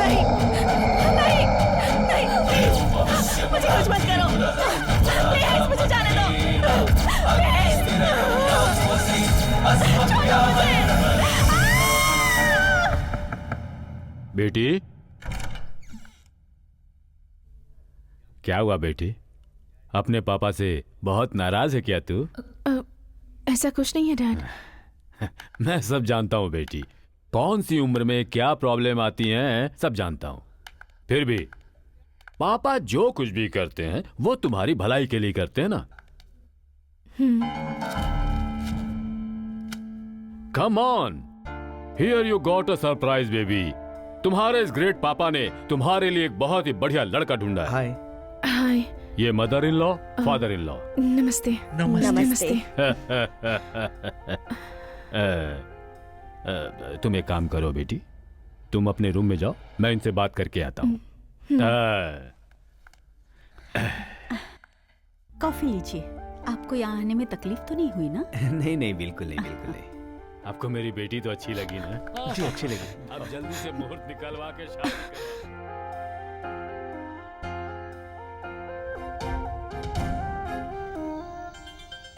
नहीं नहीं नहीं, प्लीज मुझे कुछ मत करो, प्लीज मुझे जाने दो, प्लीज छोड़ो मुझे। बेटी, क्या हुआ बेटी? अपने पापा से बहुत नाराज है क्या तू? ऐसा कुछ नहीं है डैड। मैं सब जानता हूँ बेटी, कौन सी उम्र में क्या प्रॉब्लम आती हैं सब जानता हूँ। फिर भी पापा जो कुछ भी करते हैं वो तुम्हारी भलाई के लिए करते हैं ना। Come on, here you got a surprise baby. तुम्हारे इस ग्रेट पापा ने तुम्हारे लिए एक बहुत ही बढ़िया लड़का ढूंढा है। हाय। हाय। ये mother in law, father in law. नमस्ते। नमस्ते। तुम एक काम करो बेटी, तुम अपने रूम में जाओ, मैं इनसे बात करके आता हूँ। कॉफी लीजिए। आपको यहाँ आने में तकलीफ तो नहीं हुई ना? नहीं नहीं, बिल्कुल नहीं, बिल्कुल नहीं। आपको मेरी बेटी तो अच्छी लगी ना? जी अच्छी लगी। अब जल्दी से मुहूर्त निकलवा के शादी करो।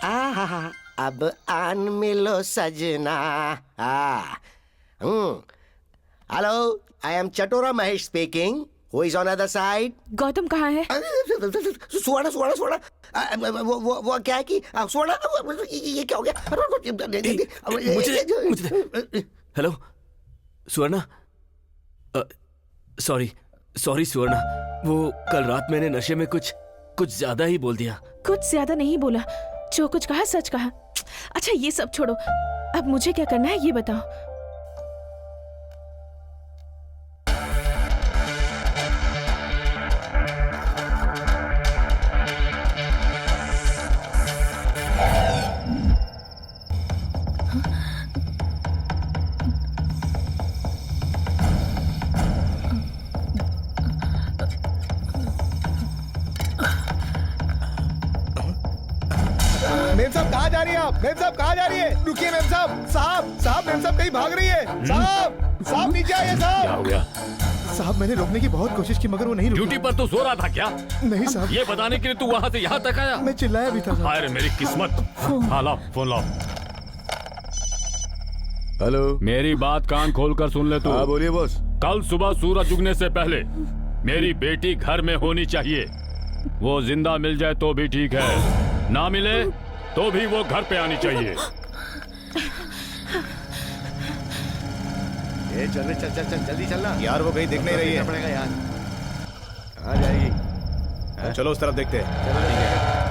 आहा, अब आन मिलो सजना। Hello, I am Chatora Mahesh speaking. Who is on other side? Gautam कहाँ है? सुवर्ण सुवर्ण सुवर्ण, वो क्या है कि सुवर्ण, ये क्या हो गया? हेलो सुवर्णा, सॉरी सॉरी सुवर्णा, वो कल रात मैंने नशे में कुछ ज्यादा ही बोल दिया। कुछ ज्यादा नहीं बोला, जो कुछ कहा सच कहा। अच्छा ये सब छोड़ो, अब मुझे क्या करना है ये बताओ। मेम साहब कहाँ जा रही है आप? मेम साहब कहाँ जा रही है? रुकिए मेम साहब। साहब साहब, मेम साहब कहीं भाग रही है। साहब साहब नीचे आइए क्या साहब। हो गया? साहब मैंने रोकने की बहुत कोशिश की मगर वो नहीं रुकी। ड्यूटी पर तू सो रहा था क्या? नहीं साहब, ये बताने के लिए तू वहाँ से यहाँ तक आया? मैं चिल्लाया भी था साहब। हाय रे मेरी किस्मत। हाँ लाओ, फोन लाओ। हेलो, मेरी बात कान खोल कर सुन ले तू। हाँ बोलिए बॉस। कल सुबह सूरज उगने से पहले मेरी बेटी घर में होनी चाहिए। वो जिंदा मिल जाए तो भी ठीक है, ना मिले तो भी वो घर पे आनी चाहिए। ए चल चल चल चल, जल्दी चलना यार वो कहीं दिख नहीं रही है। पड़ेगा यार। कहाँ जाएगी? चलो उस तरफ देखते हैं। चलो ठीक है।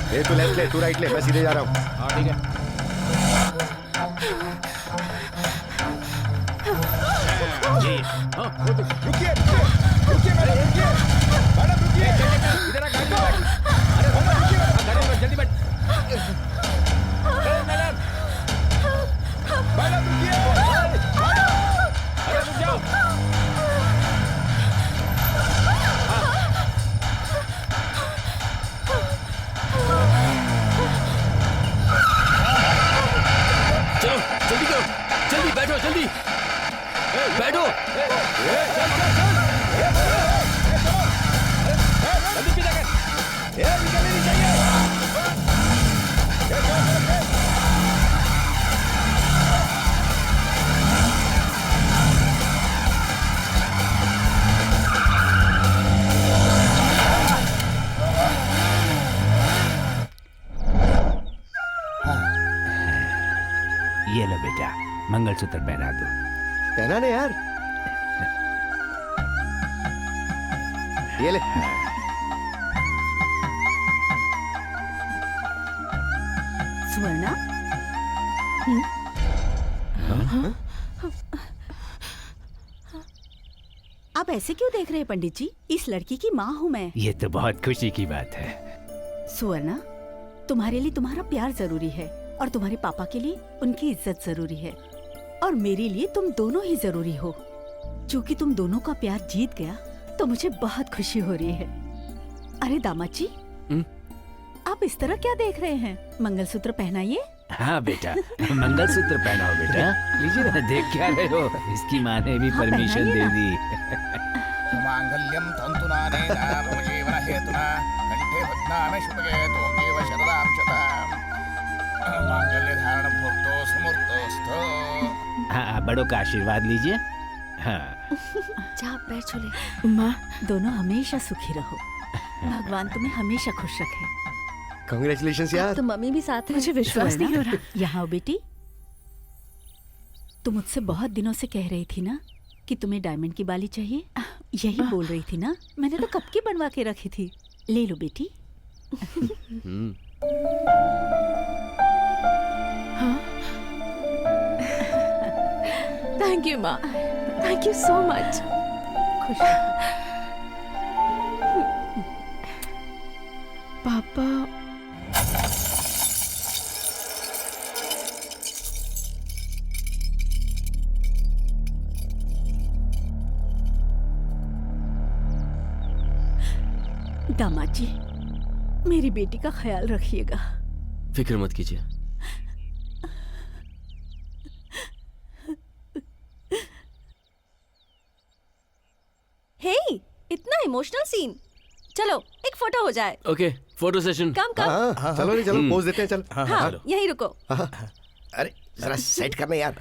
ए तू लेफ्ट ले, तू राइट ले, मैं सीधे जा रहा हूँ। हाँ ठीक है। रुकिए रुकिए मैडम, रुकिए मैडम, रुकिए। इधर आ, गाड़ी में बैठ। अरे गाड़ी में जल्दी बैठ। मैडम रुकिए। अरे रुक जाओ। चलो जल्दी करो, जल्दी बैठो, जल्दी बैठो। जल्दी पीछे कर। ये लो बेटा, मंगलसूत्र पहना दो। पहना ने यार। ये ले। सुवर्णा, आप ऐसे क्यों देख रहे हैं पंडित जी? इस लड़की की माँ हूँ मैं। ये तो बहुत खुशी की बात है। सुवर्णा, तुम्हारे लिए तुम्हारा प्यार जरूरी है और तुम्हारे पापा के लिए उनकी इज्जत जरूरी है और मेरे लिए तुम दोनों ही जरूरी हो। क्योंकि तुम दोनों का प्यार जीत गया तो मुझे बहुत खुशी हो रही है। अरे दामाद जी, आप इस तरह क्या देख रहे हैं? मंगलसूत्र पहनाइए। हाँ बेटा, मंगलसूत्र पहनाओ बेटा। लीजिए ना, देख क्या रहे हो? इसकी माँ ने भी परमिशन दे दी। मांगल्यम तंतुनानेन मम जीवन हेतुना कंठे बध्नामि शुभगे त्वमेव शरदां शताम् मांगल्य धारण मुहूर्तो सुमुहूर्तोऽस्तु। हाँ, बड़ों का आशीर्वाद लीजिए। हाँ जा पैर छू ले। माँ, दोनों हमेशा सुखी रहो। भगवान तुम्हें हमेशा खुश रखे। कांग्रेचुलेशंस यार। तो मम्मी भी साथ है। मुझे विश्वास नहीं हो रहा। यहाँ आओ बेटी। तुम मुझसे बहुत दिनों से कह रही थी ना कि तुम्हें डायमंड की बाली चाहिए। यही बोल रही थी ना? मैंने तो कब की बनवा के रखी थी। ले लो बेटी। थैंक यू माँ, थैंक यू सो मच। खुश पापा, दामाद जी, मेरी बेटी का ख्याल रखिएगा। फिक्र मत कीजिए। हे, इतना इमोशनल सीन। चलो एक फोटो हो जाए। Okay, photo session. Come come. चलो नहीं, चलो पोज देते हैं, चल। हाँ, यहीं रुको। अरे जरा सेट करना यार।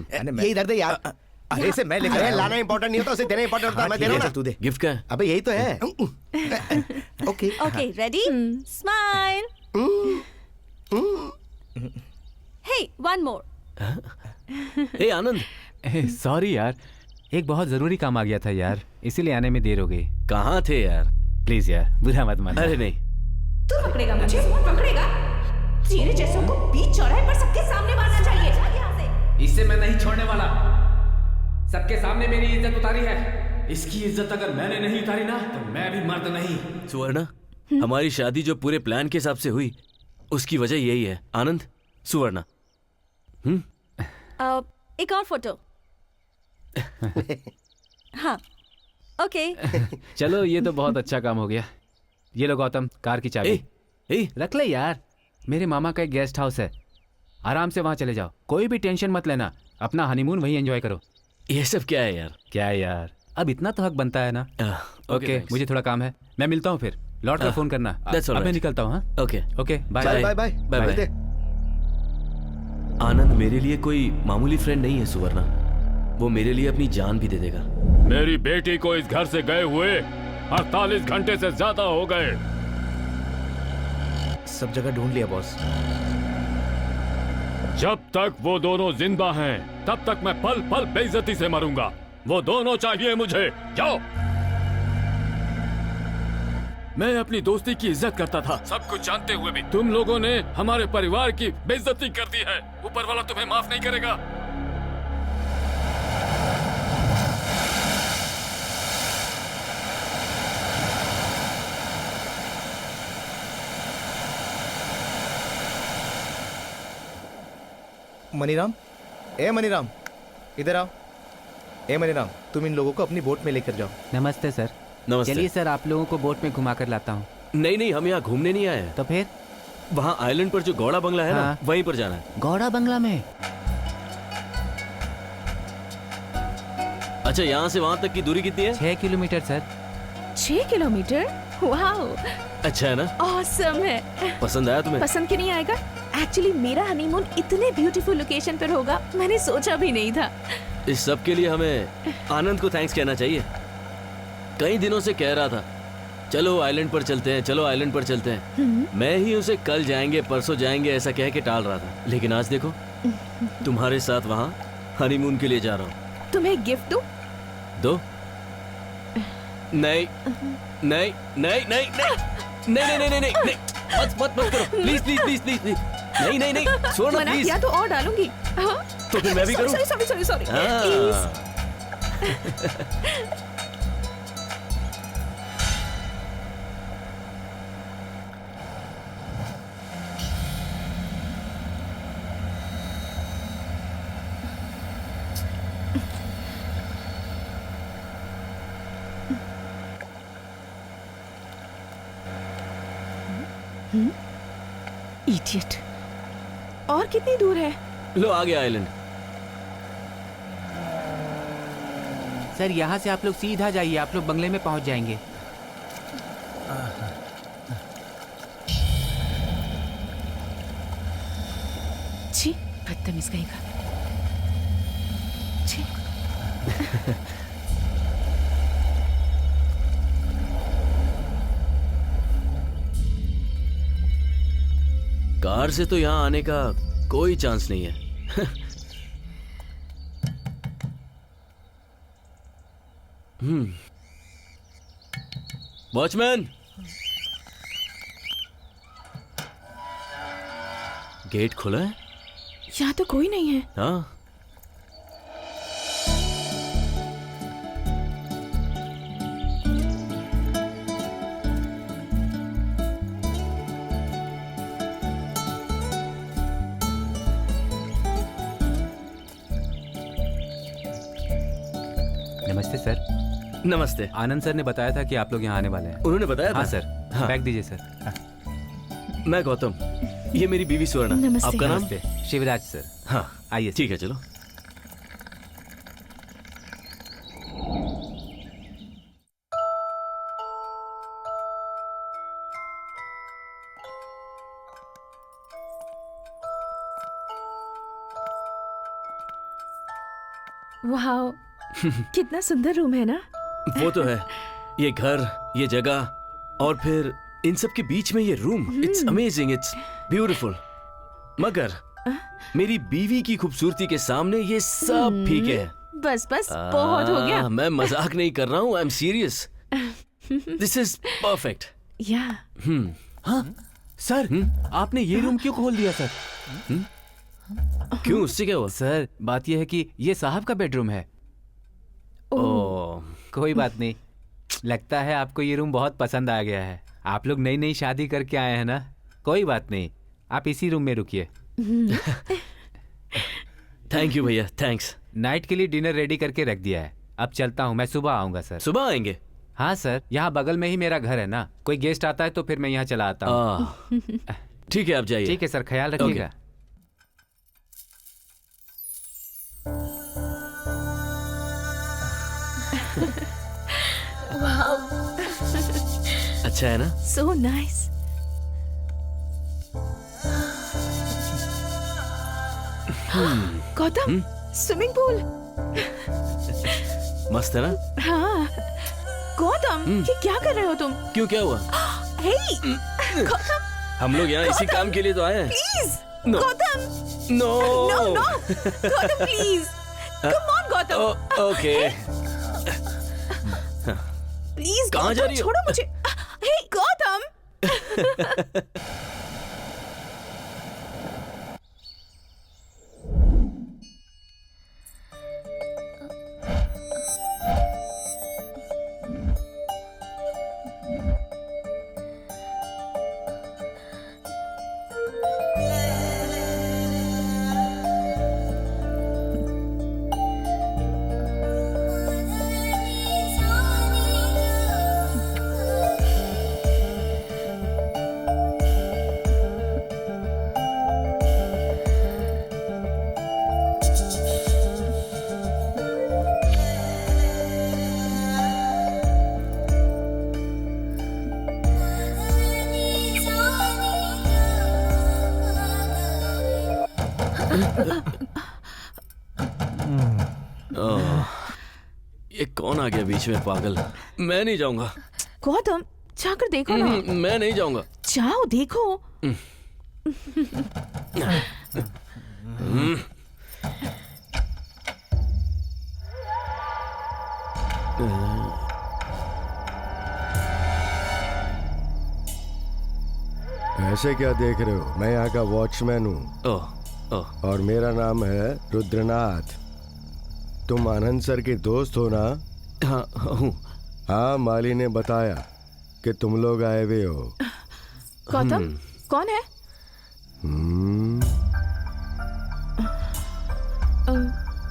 मैं- ये इधर दे यार। अरे से मैं लेकर अरे आया हूँ। लाना इंपॉर्टेंट नहीं होता, उसे देना इंपॉर्टेंट होता है। मैं दे रहा हूँ ना। तू दे। गिफ्ट का है? अबे यही तो है। ओके। Okay, ready? स्माइल। हे, वन मोर। ए आनंद, सॉरी यार, एक बहुत जरूरी काम आ गया था यार, इसीलिए आने में देर हो गई। कहाँ थे यार? प्लीज यार, बुरा मत मानना। अरे नहीं, तू पकड़ेगा मुझे? पकड़ेगा? तेरे जैसों को बीच चौराहे पर सबके सामने मारना चाहिए। यहाँ से। इससे मैं नहीं छोड़ने वाला। सबके सामने मेरी इज्जत उतारी है। इसकी इज्जत अगर मैंने नहीं उतारी ना, तो मैं भी मर्द नहीं। सुवर्णा, हमारी शादी जो पूरे प्लान के हिसाब से हुई, उसकी वजह यही है। आनंद, सुवर्णा। एक और फोटो। हाँ, ओके। चलो, ये तो बहुत अच्छा काम हो गया। ये लो गौतम, कार की चाबी। ए, रख ले यार, मेरे मामा का एक गेस्ट हाउस है, आराम से वहां चले जाओ। कोई भी टेंशन मत लेना, अपना हनीमून वहीं एंजॉय करो। ये सब क्या है यार? क्या है यार, अब इतना तो हक बनता है ना। Okay, thanks. मुझे थोड़ा काम है, मैं मिलता हूँ फिर। लौट कर फोन करना। that's all अब मैं right. निकलता हूँ। हाँ, okay okay, bye bye bye. Bye bye. Bye मिलते। आनंद मेरे लिए कोई मामूली फ्रेंड नहीं है सुवर्णा, वो मेरे लिए अपनी जान भी दे देगा। मेरी बेटी को इस घर से गए हुए 48 घंटे से ज्यादा हो गए। सब जगह ढूंढ लिया बॉस। जब तक वो दोनों जिंदा हैं, तब तक मैं पल पल बेइज्जती से मरूंगा। वो दोनों चाहिए मुझे। जाओ। मैं अपनी दोस्ती की इज्जत करता था, सब कुछ जानते हुए भी तुम लोगों ने हमारे परिवार की बेइज्जती कर दी है। ऊपर वाला तुम्हें माफ नहीं करेगा। मनीराम, ए मनीराम, इधर आओ। ए मनीराम, तुम इन लोगों को अपनी बोट में लेकर जाओ। नमस्ते सर। नमस्ते। चलिए सर, आप लोगों को बोट में घुमा कर लाता हूँ। नहीं नहीं, हम यहाँ घूमने नहीं आए हैं। तो फिर वहाँ आइलैंड पर जो गौड़ा बंगला है ना, हाँ। वहीं पर जाना है। गौड़ा बंगला में? अच्छा, यहाँ से वहाँ तक की दूरी कितनी है? 6 किलोमीटर सर। 6 किलोमीटर? वाओ, अच्छा है ना? ऑसम है। पसंद आया तुम्हें? पसंद क्यों नहीं आएगा? एक्चुअली मेरा हनीमून इतने ब्यूटीफुल लोकेशन पर होगा, मैंने सोचा भी नहीं था। इस सब के लिए हमें आनंद को थैंक्स कहना चाहिए। कई दिनों से कह रहा था, चलो आइलैंड पर चलते हैं, चलो आइलैंड पर चलते हैं। मैं ही उसे कल जाएंगे, परसों जाएंगे ऐसा कह के टाल रहा था, लेकिन आज देखो तुम्हारे साथ वहाँ हनीमून के लिए जा रहा हूँ। तुम्हें गिफ्ट दूं? दो? नहीं नहीं नहीं नहीं नहीं नहीं नहीं नहीं नहीं, मत मत मत करो, please please please please please. नहीं नहीं नहीं, सुनो मना प्लीज। किया तो और डालूंगी। हाँ? तो फिर मैं भी करूं? Sorry sorry sorry. हाँ। इडियट। और कितनी दूर है? लो आ गया आइलैंड। सर, यहाँ से आप लोग सीधा जाइए, आप लोग बंगले में पहुँच जाएंगे। छी, बदतमीज कहीं का। छी। कार से तो यहाँ आने का कोई चांस नहीं है। वॉचमैन, गेट खुला है? यहाँ तो कोई नहीं है। हाँ। नमस्ते सर। नमस्ते। आनंद सर ने बताया था कि आप लोग यहाँ आने वाले हैं। उन्होंने बताया हाँ था? सर। हाँ। बैग दीजिए सर। मैं गौतम, ये मेरी बीवी स्वर्णा। नमस्ते। आपका नाम? नमस्ते, शिवराज सर। हाँ आइए। ठीक है, चलो। वाह, कितना सुंदर रूम है ना। वो तो है। ये घर, ये जगह, और फिर इन सब के बीच में ये room. It's amazing, it's beautiful. मगर मेरी बीवी की खूबसूरती के सामने ये सब फीके है। बस बस बहुत हो गया। मैं मजाक नहीं कर रहा हूँ, I am serious. This is perfect. या हाँ सर, आपने ये रूम क्यों खोल दिया सर? क्यों, उससे क्या हुआ? सर बात यह है कि ये साहब का बेडरूम है। ओह, कोई बात नहीं, लगता है आपको ये रूम बहुत पसंद आ गया है। आप लोग नई नई शादी करके आए हैं ना। कोई बात नहीं, आप इसी रूम में रुकिए। थैंक यू भैया, थैंक्स। नाइट के लिए डिनर रेडी करके रख दिया है। अब चलता हूँ, मैं सुबह आऊंगा सर। सुबह आएंगे? हाँ सर, यहाँ बगल में ही मेरा घर है ना। कोई गेस्ट आता है तो फिर मैं यहाँ चला आता हूँ। ठीक है, आप जाइए। ठीक है सर, ख्याल रखिएगा। अच्छा है ना? So nice. Gautam, swimming pool. मस्त है ना? हाँ गौतम, ये क्या कर रहे हो तुम? क्यों, क्या हुआ? हे गौतम, हम लोग यहाँ इसी काम के लिए तो आए हैं। Please No. Gautam. No no no Gautam, please come on Gautam. Okay. Please कहाँ जा रही हो? छोड़ो मुझे। हे गौतम। ये कौन आ गया बीच में, पागल। मैं नहीं जाऊंगा। गौतम, जाकर देखो ना। मैं नहीं जाऊंगा। जाओ देखो। ऐसे क्या देख रहे हो? मैं यहाँ का वॉचमैन हूँ ओह ओह, और मेरा नाम है रुद्रनाथ। तुम आनंद सर के दोस्त हो ना? हाँ हूँ। हाँ, माली ने बताया कि तुम लोग आए हुए हो। गौतम, कौन है? हम्म,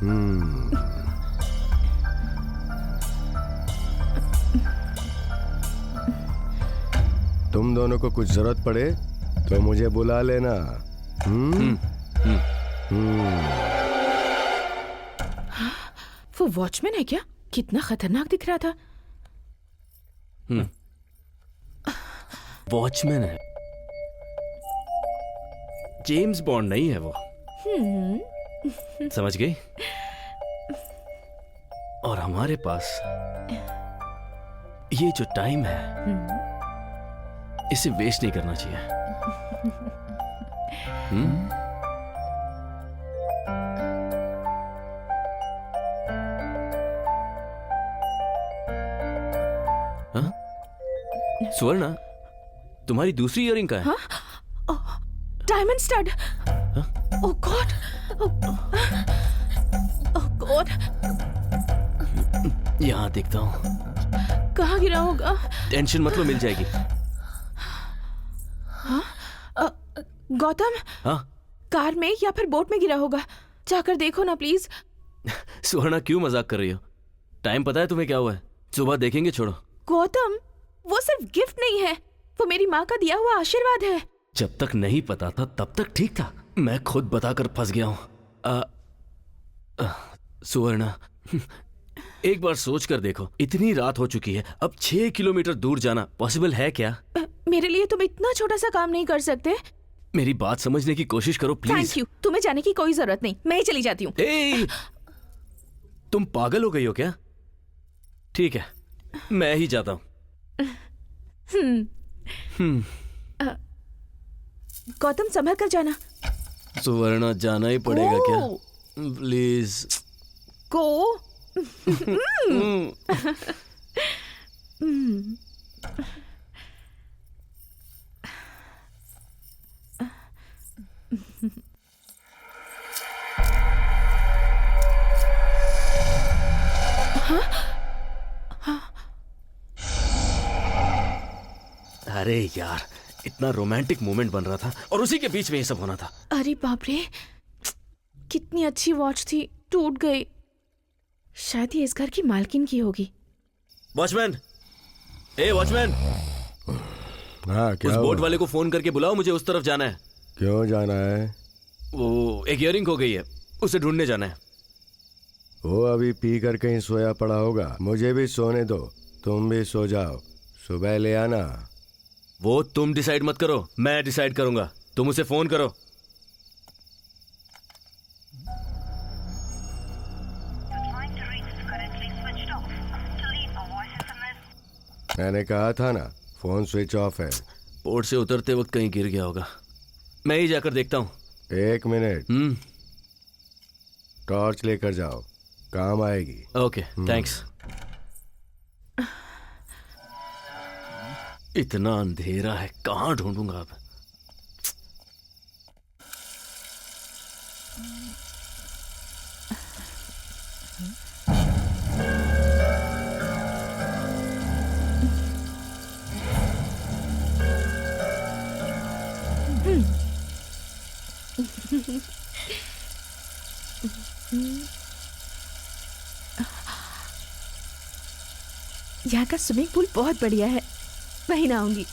हम्म, तुम दोनों को कुछ जरूरत पड़े तो मुझे बुला लेना। वो वॉचमैन है क्या? कितना खतरनाक दिख रहा था। वॉचमैन है, जेम्स बॉन्ड नहीं है वो। समझ गई? और हमारे पास ये जो टाइम है, इसे वेस्ट नहीं करना चाहिए। सुवर्णा, तुम्हारी दूसरी इयरिंग का है? Diamond stud. Oh god, oh god, यहाँ देखता हूँ। कहाँ गिरा होगा? टेंशन मत लो, मिल जाएगी। गौतम, हाँ? कार में या फिर बोट में गिरा होगा, जाकर देखो ना प्लीज। सुवर्णा, क्यों मजाक कर रही हो? टाइम पता है तुम्हें क्या हुआ है? सुबह देखेंगे, छोड़ो। गौतम, वो सिर्फ गिफ्ट नहीं है, वो मेरी माँ का दिया हुआ आशीर्वाद है। जब तक नहीं पता था तब तक ठीक था, मैं खुद बताकर फंस गया हूँ। सुवर्णा, एक बार सोच कर देखो, इतनी रात हो चुकी है, अब 6 किलोमीटर दूर जाना पॉसिबल है क्या? मेरे लिए तुम इतना छोटा सा काम नहीं कर सकते? मेरी बात समझने की कोशिश करो प्लीज। थैंक यू, तुम्हें जाने की कोई जरूरत नहीं, मैं ही चली जाती हूँ। तुम पागल हो गई हो क्या? ठीक है, मैं ही जाता हूँ। गौतम, संभल कर जाना। सुवर्णा, जाना ही पड़ेगा क्या? Please go. अरे यार, इतना रोमांटिक मोमेंट बन रहा था और उसी के बीच में ये सब होना था। अरे बाप रे, कितनी अच्छी वॉच थी, टूट गई। शायद ये इस घर की मालकिन की होगी। वॉचमैन, ए वॉचमैन, हाँ क्या उस हुआ? बोट वाले को फोन करके बुलाओ, मुझे उस तरफ जाना है। क्यों जाना है? वो एक इयरिंग हो गई है, उसे ढूंढने जाना है। वो अभी पी कर कहीं सोया पड़ा होगा, मुझे भी सोने दो, तुम भी सो जाओ, सुबह ले आना। वो तुम डिसाइड मत करो, मैं डिसाइड करूंगा। तुम उसे फोन करो। मैंने कहा था ना, फोन स्विच ऑफ है। बोट से उतरते वक्त कहीं गिर गया होगा, मैं ही जाकर देखता हूँ। 1 मिनट, टॉर्च लेकर जाओ, काम आएगी। Okay, thanks. इतना अंधेरा है, कहाँ ढूंढूंगा अब? यहाँ का स्विमिंग पूल बहुत बढ़िया है, वहीं नहाऊंगी।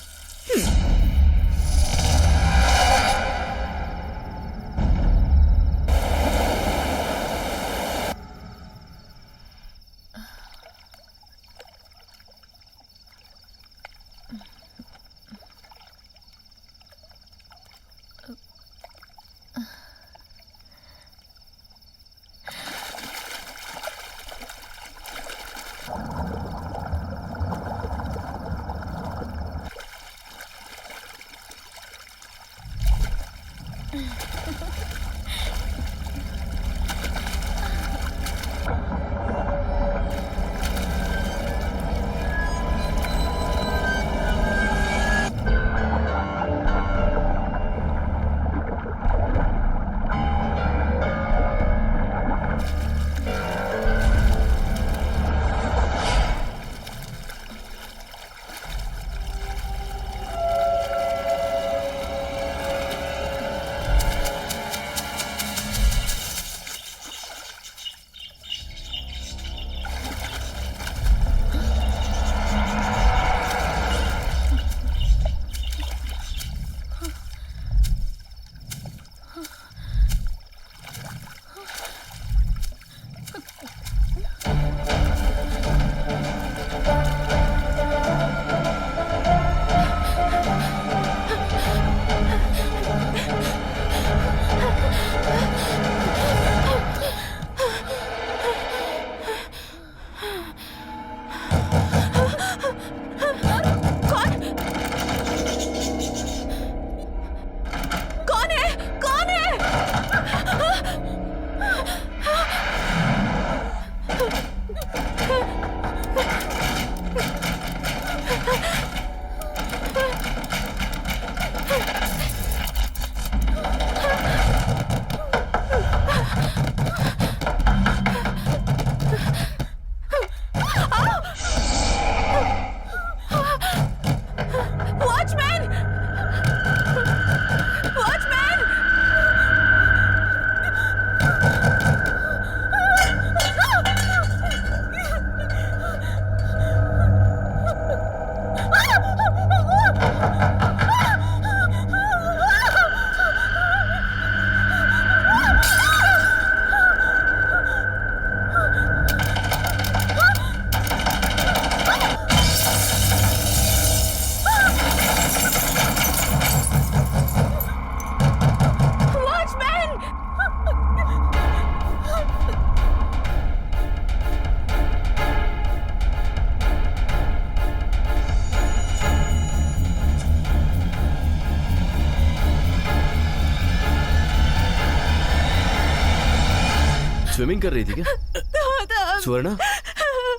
स्विमिंग कर रही थी क्या? गौतम, सुवर्णा,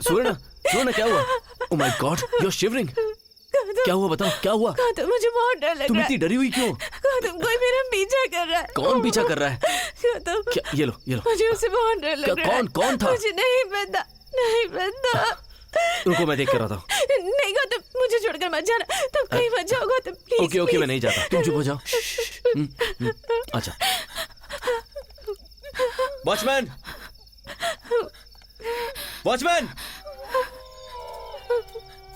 सुवर्णा, सुवर्णा, क्या हुआ? Oh my god, you are shivering. क्या हुआ, बताओ क्या हुआ? गौतम, मुझे बहुत डर लग तुम रहा इतनी है। डरी हुई क्यों? गौतम, कोई मेरा पीछा कर रहा है। कौन पीछा कर रहा है? गौतम, क्या? ये लो, ये लो। मुझे उससे बहुत डर लग रहा है। कौन था? मुझे नहीं पता, नहीं पता। रुको, मैं देख कर आता हूँ। नहीं गौतम, मुझे छोड़कर मत जाना। तुम कहीं मत जाओ गौतम, प्लीज। ओके ओके, मैं नहीं जाता, तुम चुप हो जाओ। अच्छा। वॉचमैन, वॉचमैन,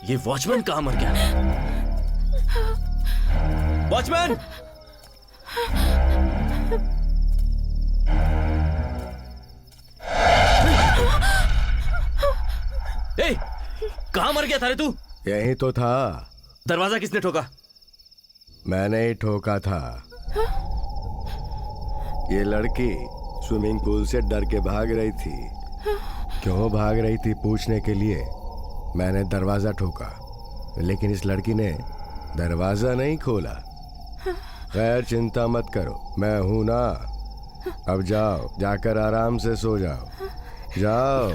ये वॉचमैन कहाँ मर गया? वॉचमैन! ए, कहाँ मर गया था रे तू? यही तो था। दरवाजा किसने ठोका? मैंने ही ठोका था। ये लड़की स्विमिंग पूल से डर के भाग रही थी। क्यों भाग रही थी पूछने के लिए मैंने दरवाजा ठोका, लेकिन इस लड़की ने दरवाजा नहीं खोला। खैर चिंता मत करो, मैं हूं ना। अब जाओ, जाकर आराम से सो जाओ, जाओ।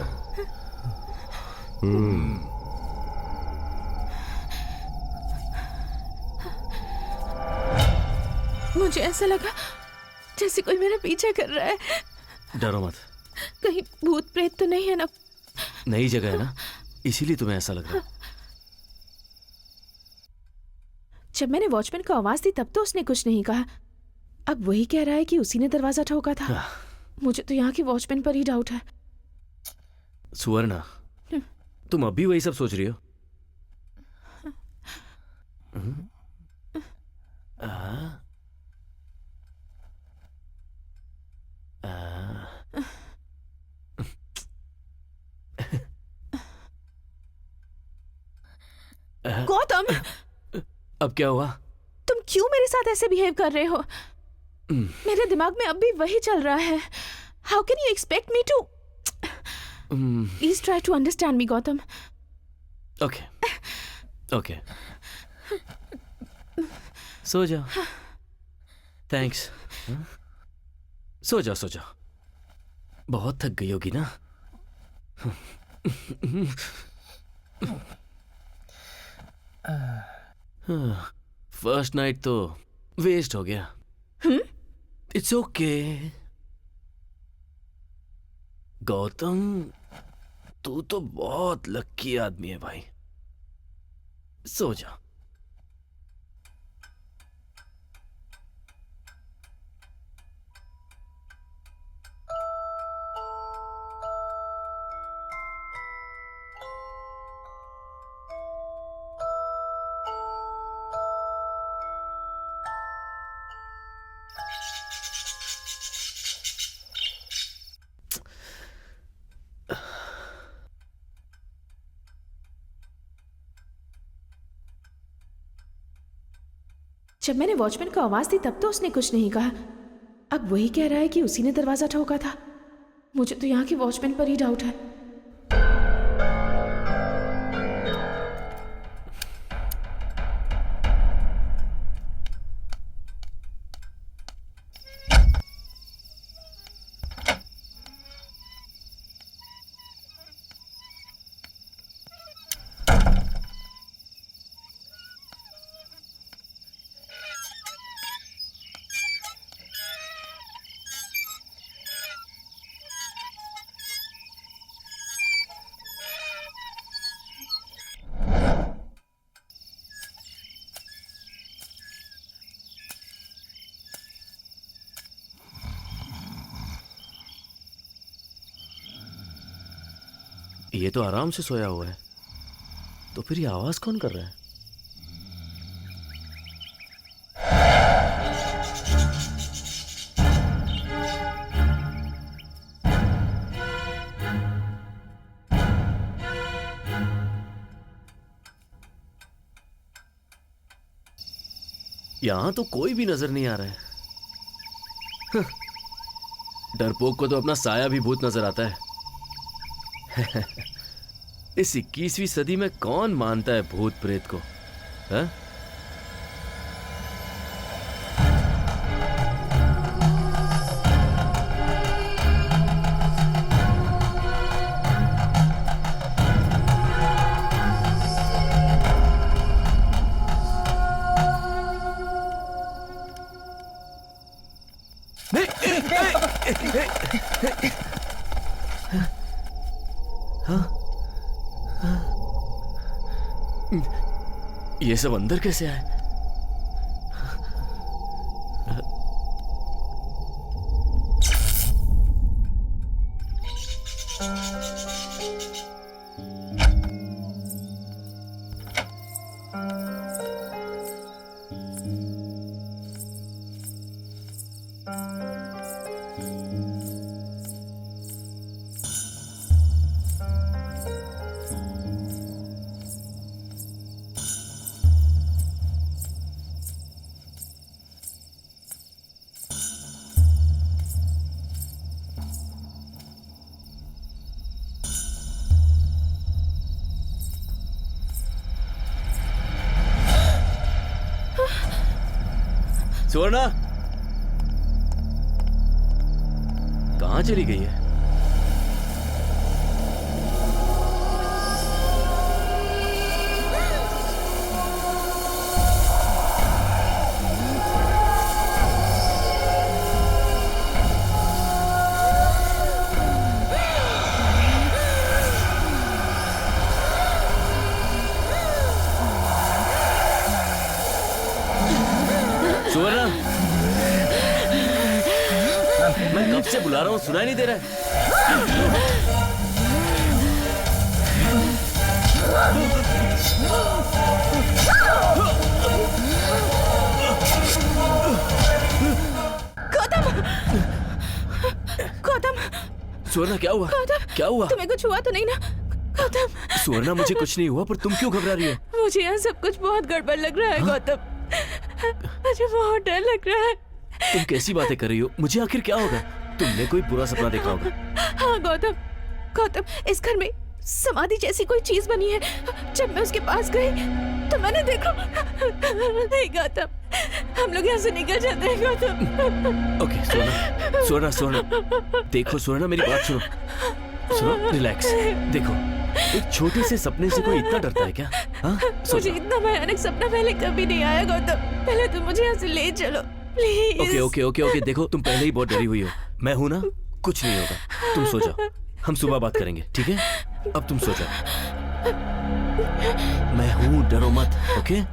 मुझे ऐसा लगा जैसे कोई मेरा पीछा कर रहा है। डरो मत, कहीं भूत प्रेत तो नहीं है ना? नई जगह है ना, इसीलिए तुम्हें ऐसा लग रहा है। जब मैंने वॉचमैन को आवाज दी तब तो उसने कुछ नहीं कहा। अब वही कह रहा है कि उसी ने दरवाजा ठोका था। मुझे तो यहाँ के वॉचमैन पर ही डाउट है। सुवर्णा, तुम अभी वही सब सोच रही हो? गौतम, अब क्या हुआ? तुम क्यों मेरे साथ ऐसे बिहेव कर रहे हो? मेरे दिमाग में अब भी वही चल रहा है। How can you expect me to? Please try to understand me Gautam. Okay okay, सो जाओ। थैंक्स। सो जाओ, सो जाओ। बहुत थक गई होगी ना? फर्स्ट नाइट तो वेस्ट हो गया। It's okay. गौतम, तू तो बहुत लक्की आदमी है भाई। सो जा। जब मैंने वॉचमैन को आवाज दी तब तो उसने कुछ नहीं कहा। अब वही कह रहा है कि उसी ने दरवाजा ठोका था। मुझे तो यहाँ के वॉचमैन पर ही डाउट है। ये तो आराम से सोया हुआ है, तो फिर ये आवाज कौन कर रहा है? यहां तो कोई भी नजर नहीं आ रहा है। डरपोक को तो अपना साया भी भूत नजर आता है। इस 21वीं सदी में कौन मानता है भूत प्रेत को? है? ये सब अंदर कैसे आए? सुवर्णा कहाँ चली गई है? सुवर्णा, मैं कब से बुला रहा हूँ, सुनाई नहीं दे रहा है? गौतम, सुवर्णा क्या हुआ? गौतम, क्या हुआ? तुम्हें कुछ हुआ तो नहीं ना? गौतम, सुवर्णा मुझे कुछ नहीं हुआ, पर तुम क्यों घबरा रही हो? मुझे यहाँ सब कुछ बहुत गड़बड़ लग रहा है। गौतम, मुझे बहुत डर लग रहा है। तुम कैसी बातें कर रही हो? मुझे आखिर क्या होगा? तुमने कोई बुरा सपना देखा होगा। हाँ गौतम, गौतम, इस घर में समाधि जैसी कोई चीज बनी है। जब मैं उसके पास गई तो मैंने देखा। नहीं गौतम, हम लोग यहाँ से निकल जाते हैं गौतम। ओके सुवर्णा, सुवर्णा, सुवर्णा, देखो सुवर्णा, मेरी बात सुनो। सुनो, रिलैक्स। देखो, एक छोटे से सपने से कोई इतना डरता है क्या? हाँ, मुझे इतना भयानक सपना पहले कभी नहीं आया गौतम। पहले तुम मुझे यहाँ से ले चलो please. Okay okay okay okay, देखो तुम पहले ही बहुत डरी हुई हो। मैं हूं ना, कुछ नहीं होगा। तुम सो जाओ, हम सुबह बात करेंगे, ठीक है? अब तुम सो जाओ। मैं हूं, डरो मत। Okay?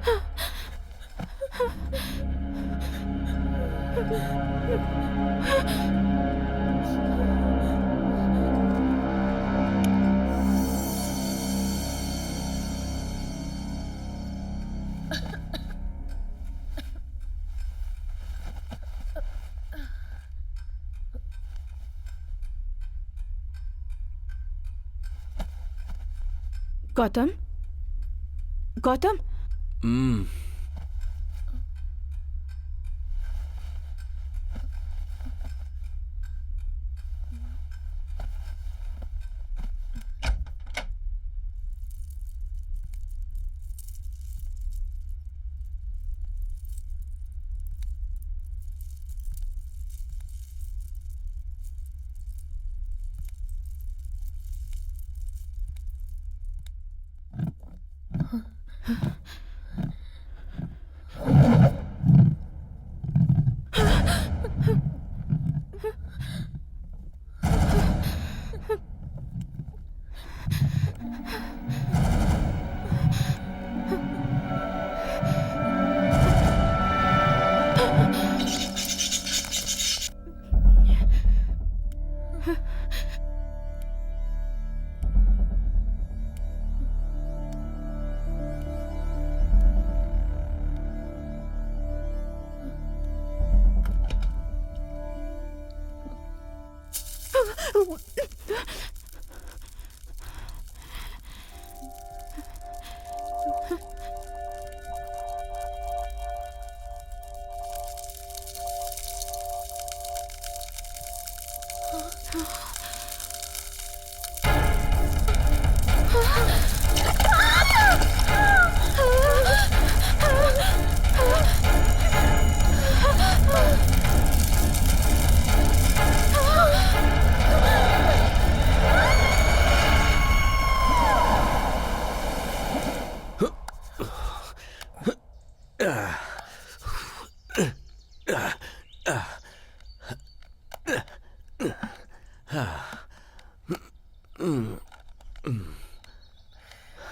Gautam, Gautam,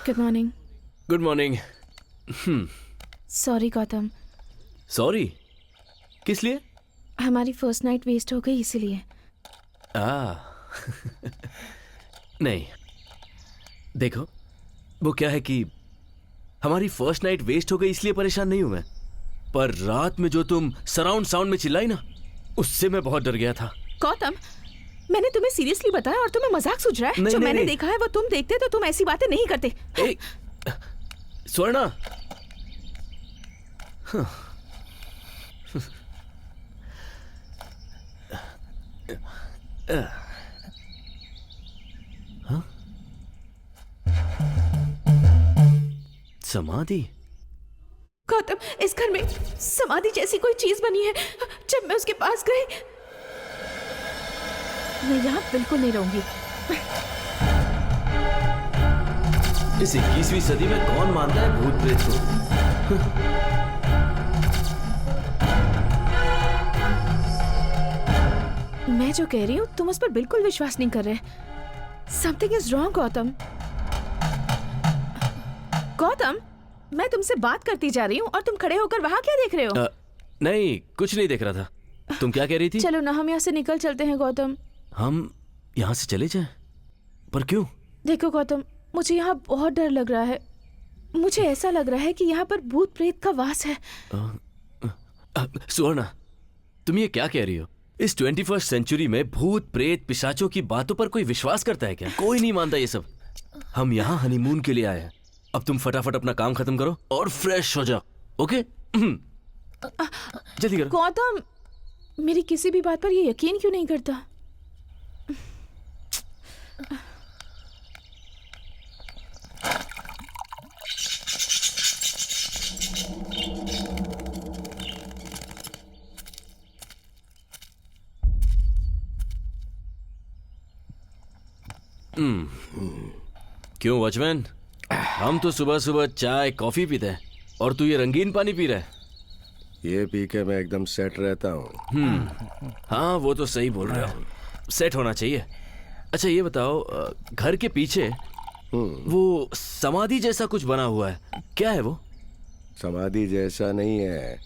good morning. Good morning. Sorry Gautam, sorry, किस लिए? हमारी फर्स्ट नाइट वेस्ट हो गई इसीलिए। नहीं, देखो वो क्या है कि हमारी फर्स्ट नाइट वेस्ट हो गई इसलिए परेशान नहीं हूं मैं, पर रात में जो तुम सराउंड साउंड में चिल्लाई ना, उससे मैं बहुत डर गया था। गौतम, मैंने तुम्हें सीरियसली बताया और तुम्हें मजाक सूझ रहा है? नहीं, जो नहीं, मैंने नहीं। देखा है वो तुम देखते तो तुम ऐसी बातें नहीं करते। स्वर्णा, समाधि? गौतम, इस घर में समाधि जैसी कोई चीज बनी है। जब मैं उसके पास गई, मैं यहाँ बिल्कुल नहीं रहूंगी। इस 21वीं सदी में कौन मानता है भूत प्रेत को? मैं जो कह रही हूँ तुम उस पर बिल्कुल विश्वास नहीं कर रहे। Something is wrong Gautam. Gautam, मैं तुमसे बात करती जा रही हूँ और तुम खड़े होकर वहाँ क्या देख रहे हो? नहीं, कुछ नहीं देख रहा था। तुम क्या कह रही थी? चलो ना, हम यहाँ से निकल चलते हैं गौतम। हम यहाँ से चले जाएं? पर क्यों? देखो गौतम, मुझे यहाँ बहुत डर लग रहा है। मुझे ऐसा लग रहा है कि यहाँ पर भूत प्रेत का वास है। सुवर्णा, तुम ये क्या कह रही हो? इस 21st सेंचुरी में भूत प्रेत पिशाचों की बातों पर कोई विश्वास करता है क्या? कोई नहीं मानता ये सब। हम यहाँ हनीमून के लिए आए हैं। अब तुम फटाफट अपना काम खत्म करो और फ्रेश हो जाओ, ओके? जल्दी करो। गौतम, मेरी किसी भी बात पर ये यकीन क्यों नहीं करता? क्यों वॉचमैन, हम तो सुबह सुबह चाय कॉफी पीते हैं और तू ये रंगीन पानी पी रहा है। ये पी के मैं एकदम सेट रहता हूँ। हाँ, वो तो सही बोल रहे हो, सेट होना चाहिए। अच्छा ये बताओ, घर के पीछे वो समाधि जैसा कुछ बना हुआ है, क्या है वो? समाधि जैसा नहीं है,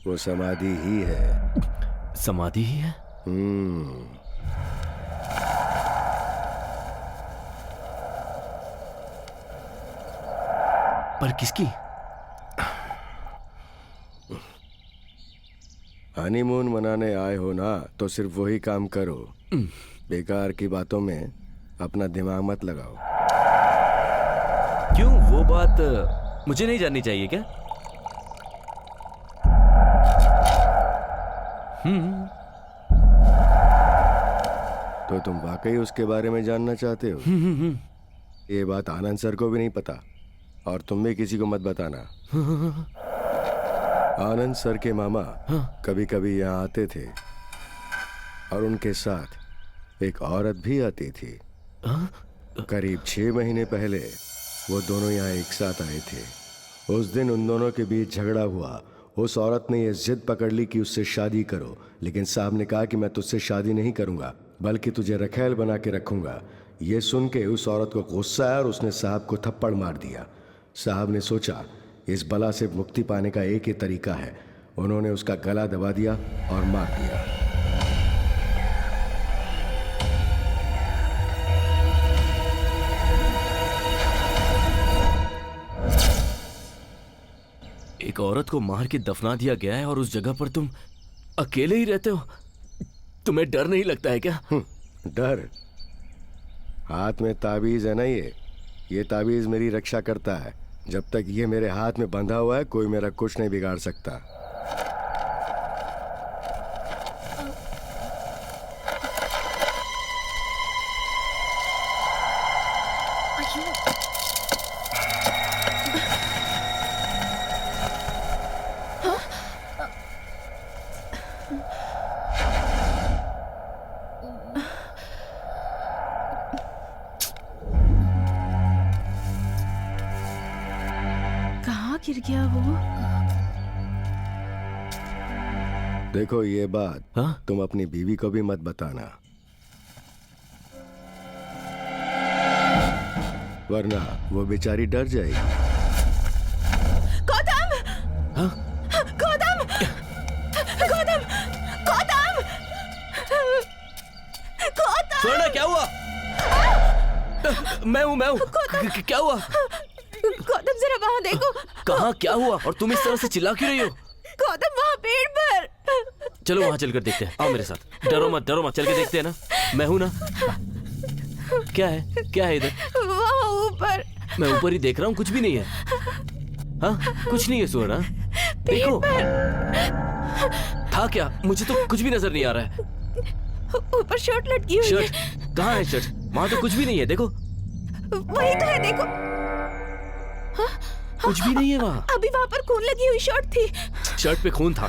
वो समाधि ही है। समाधि ही है? पर किसकी? हनीमून मनाने आए हो ना, तो सिर्फ वही काम करो। बेकार की बातों में अपना दिमाग मत लगाओ। क्यों, वो बात मुझे नहीं जाननी चाहिए क्या? तो तुम वाकई उसके बारे में जानना चाहते हो? ये बात आनंद सर को भी नहीं पता और तुम भी किसी को मत बताना। आनंद सर के मामा कभी कभी यहाँ आते थे और उनके साथ एक औरत भी आती थी। करीब 6 महीने पहले वो दोनों यहाँ एक साथ आए थे। उस दिन उन दोनों के बीच झगड़ा हुआ। उस औरत ने ये जिद पकड़ ली कि उससे शादी करो, लेकिन साहब ने कहा कि मैं तुझसे शादी नहीं करूंगा, बल्कि तुझे रखैल बना के रखूंगा। ये सुन के उस औरत को गुस्सा आया और उसने साहब को थप्पड़ मार दिया। साहब ने सोचा इस बला से मुक्ति पाने का एक ही तरीका है। उन्होंने उसका गला दबा दिया और मार दिया। एक औरत को मार के दफना दिया गया है और उस जगह पर तुम अकेले ही रहते हो। तुम्हें डर नहीं लगता है क्या? डर? हाथ में ताबीज है ना, ये ताबीज मेरी रक्षा करता है। जब तक ये मेरे हाथ में बंधा हुआ है, कोई मेरा कुछ नहीं बिगाड़ सकता। गिर गया वो। देखो ये बात तुम अपनी बीवी को भी मत बताना, वरना वो बेचारी डर जाएगी। हाँ? गौतम, गौतम, गौतम, गौतम। स्वर्णा क्या हुआ? मैं हूँ। क्या हुआ? गौतम जरा वहाँ देखो। कहाँ क्या हुआ? और तुम इस तरह से चिल्ला क्यों रही हो? गौतम वहाँ पेड़ पर। चलो वहाँ चलकर देखते हैं। आओ मेरे साथ। डरो मत चल के देखते हैं ना। मैं हूँ ना। क्या है इधर? वहाँ ऊपर। मैं ऊपर ही देख रहा हूँ, कुछ भी नहीं है। हाँ, कुछ नहीं है सुवर्णा। देखो था क्या? मुझे तो कुछ भी नजर नहीं आ रहा है। ऊपर शर्ट लटकी हुई है। शर्ट कहाँ है? शर्ट वहाँ तो कुछ भी नहीं है। देखो वही तो है, देखो। कुछ भी नहीं है वहाँ। अभी वहाँ पर खून लगी हुई शर्ट थी। शर्ट पे खून था?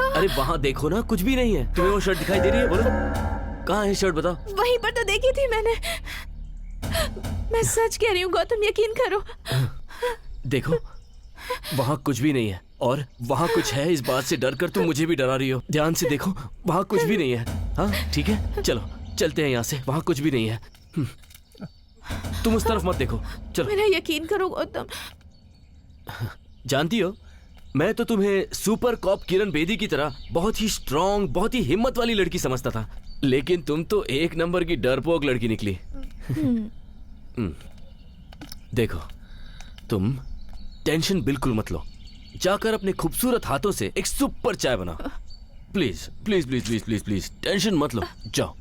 अरे वहाँ देखो ना, कुछ भी नहीं है। तुम्हें वो शर्ट दिखाई दे रही है? बोलो कहाँ है शर्ट, बताओ। वहीं पर तो देखी थी मैंने। मैं सच कह रही हूँ गौतम, यकीन करो। देखो वहाँ कुछ भी नहीं है, और वहाँ कुछ है इस बात से डर कर तुम मुझे भी डरा रही हो। ध्यान से देखो, वहाँ कुछ भी नहीं है। हाँ ठीक है, चलो चलते हैं यहाँ से। वहाँ कुछ भी नहीं है। तुम उस तरफ मत देखो, चलो। मेरा यकीन करो गौतम। जानती हो, मैं तो तुम्हें सुपर कॉप किरण बेदी की तरह बहुत ही स्ट्रांग, बहुत ही हिम्मत वाली लड़की समझता था, लेकिन तुम तो एक नंबर की डरपोक लड़की निकली। देखो तुम टेंशन बिल्कुल मत लो। जाकर अपने खूबसूरत हाथों से एक सुपर चाय बनाओ। Please please please please please please, tension मत लो, जाओ।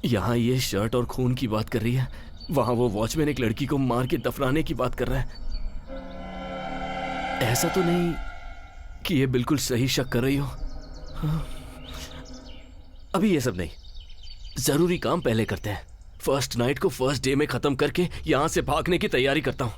यहाँ ये शर्ट और खून की बात कर रही है, वहां वो वॉचमैन एक लड़की को मार के दफनाने की बात कर रहा है। ऐसा तो नहीं कि ये बिल्कुल सही शक कर रही हो? अभी ये सब नहीं, जरूरी काम पहले करते हैं। फर्स्ट नाइट को फर्स्ट डे में खत्म करके यहां से भागने की तैयारी करता हूं।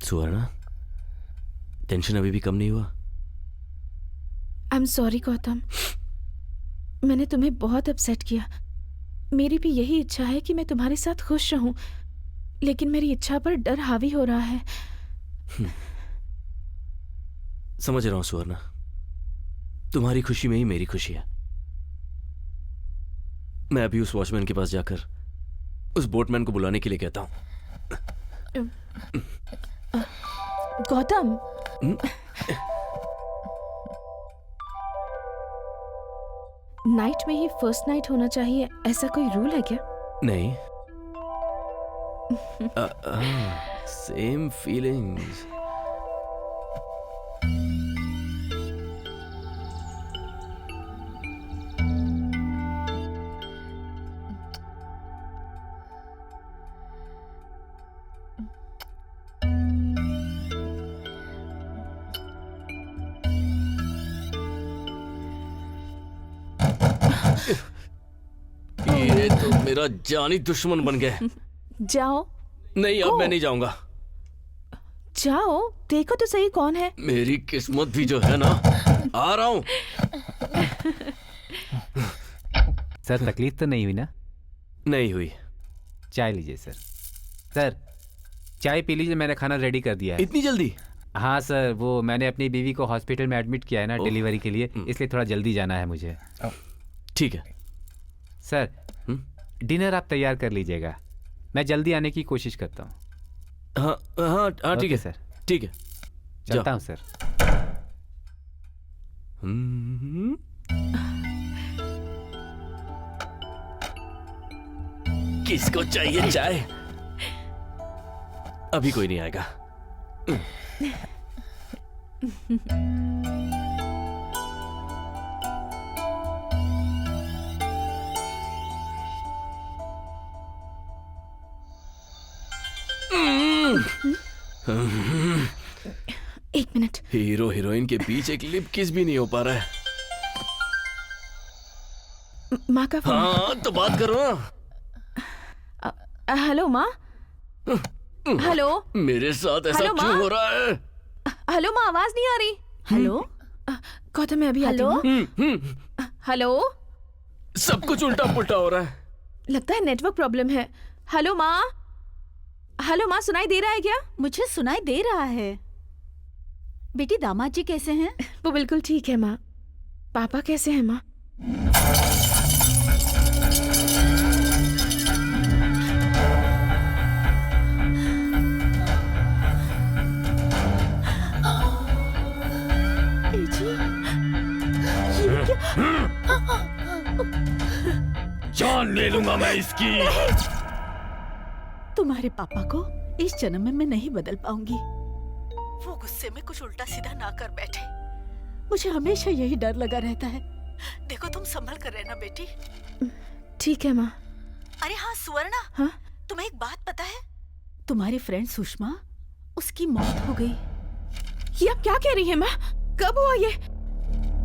सुवर्णा, टेंशन अभी भी कम नहीं हुआ? आई एम सॉरी गौतम, मैंने तुम्हें बहुत अपसेट किया। मेरी भी यही इच्छा है कि मैं तुम्हारे साथ खुश रहूं, लेकिन मेरी इच्छा पर डर हावी हो रहा है। समझ रहा हूं सुवर्णा, तुम्हारी खुशी में ही मेरी खुशी है। मैं अभी उस वॉचमैन के पास जाकर उस बोटमैन को बुलाने के लिए कहता हूं। गौतम, नाइट में ही फर्स्ट नाइट होना चाहिए, ऐसा कोई रूल है क्या? नहीं। Same feelings. ये तो मेरा जानी दुश्मन बन गए। जाओ। नहीं, अब मैं नहीं जाऊंगा। जाओ, देखो तो सही कौन है। मेरी किस्मत भी जो है ना, आ रहा हूं। सर तकलीफ तो नहीं हुई ना? नहीं हुई। चाय लीजिए सर। सर चाय पी लीजिए, मैंने खाना रेडी कर दिया है। इतनी जल्दी? हाँ सर, वो मैंने अपनी बीवी को हॉस्पिटल में एडमिट किया है ना डिलीवरी के लिए, इसलिए थोड़ा जल्दी जाना है मुझे। ठीक है सर। डिनर आप तैयार कर लीजिएगा, मैं जल्दी आने की कोशिश करता हूँ। हाँ हाँ हाँ, ठीक है सर। ठीक है, चलता हूँ सर। किसको चाहिए चाय? अभी कोई नहीं आएगा। एक मिनट। हीरो हीरोइन के बीच एक लिप किस भी नहीं हो पा रहा है। माँ का फोन। हाँ तो बात करो ना। हेलो माँ। हेलो। मेरे साथ ऐसा क्यों हो रहा है? हेलो माँ, आवाज नहीं आ रही। हेलो। गौतम मैं अभी आती हेलो? हूँ। हेलो, सब कुछ उल्टा पुल्टा हो रहा है। लगता है नेटवर्क प्रॉब्लम है। हेलो माँ, हेलो माँ, सुनाई दे रहा है क्या? मुझे सुनाई दे रहा है। बेटी दामाद जी कैसे हैं? वो बिल्कुल ठीक है माँ। पापा कैसे हैं माँ? जान ले लूंगा मैं इसकी। तुम्हारे पापा को इस जन्म में मैं नहीं बदल पाऊंगी। वो गुस्से में कुछ उल्टा सीधा ना कर बैठे। मुझे हमेशा यही डर लगा रहता है। देखो तुम संभल कर रहना बेटी। ठीक है माँ। अरे हाँ सुवर्णा, हाँ? तुम्हें एक बात पता है? तुम्हारी फ्रेंड सुषमा, उसकी मौत हो गई। ये आप क्या कह रही हैं माँ? कब हुआ ये?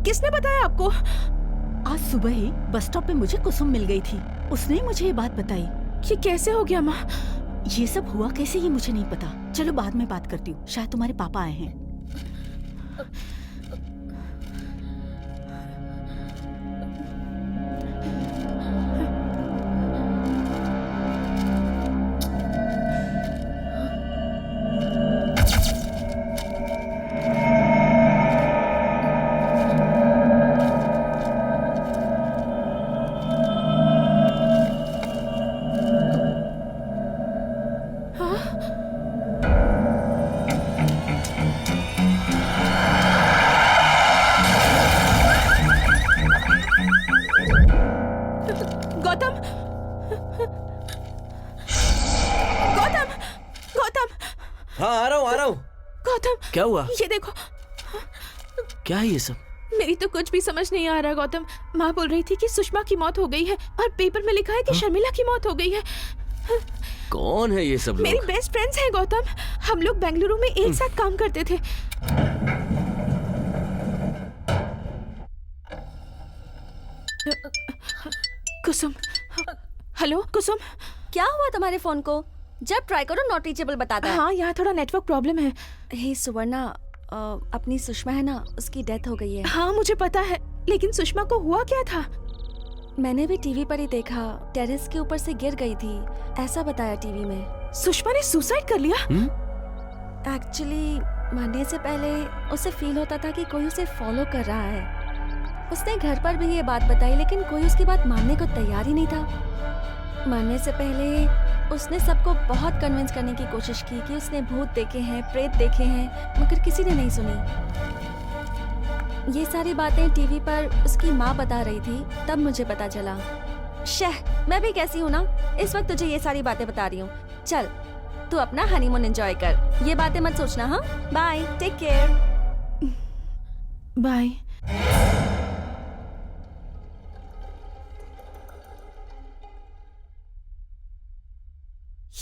किसने बताया आपको? आज सुबह ही बस स्टॉप पे मुझे कुसुम मिल गई थी। उसने ही मुझे ये बात बताई। ये कैसे हो गया माँ? ये सब हुआ कैसे ये मुझे नहीं पता। चलो बाद में बात करती हूँ। शायद तुम्हारे पापा आए हैं। गौतम, गौतम, गौतम, हाँ आ रहा हूँ। गौतम, क्या हुआ? ये देखो। क्या है ये सब? मेरी तो कुछ भी समझ नहीं आ रहा गौतम। माँ बोल रही थी कि सुषमा की मौत हो गई है और पेपर में लिखा है कि शर्मिला की मौत हो गई है। कौन है ये सब मेरी लोग? बेस्ट फ्रेंड्स हैं गौतम। हम लोग बेंगलुरु में एक साथ काम करते थे। कुसुम, हेलो कुसुम। क्या हुआ तुम्हारे फोन को? जब ट्राई करो नॉट रीचेबल बताता है। हाँ, यहाँ थोड़ा नेटवर्क प्रॉब्लम है। हे सुवर्णा, अपनी सुषमा है ना, उसकी डेथ हो गई है। हाँ मुझे पता है, लेकिन सुषमा को हुआ क्या था? मैंने भी टीवी पर ही देखा, टेरेस के ऊपर से गिर गई थी, ऐसा बताया टीवी में। सुषमा ने सुसाइड कर लिया? एक्चुअली मरने से पहले उसे फील होता था कि कोई उसे फॉलो कर रहा है। उसने घर पर भी ये बात बताई, लेकिन कोई उसकी बात मानने को तैयार ही नहीं था। मरने से पहले उसने सबको बहुत कन्विंस करने की कोशिश की कि उसने भूत देखे हैं, प्रेत देखे हैं, मगर किसी ने नहीं सुनी। ये सारी बातें टीवी पर उसकी माँ बता रही थी, तब मुझे पता चला। मैं भी कैसी हूँ ना, इस वक्त तुझे ये सारी बातें बता रही हूँ। चल तू अपना हनीमून एंजॉय कर, ये बातें मत सोचना। हाँ, बाय, टेक केयर। बाय।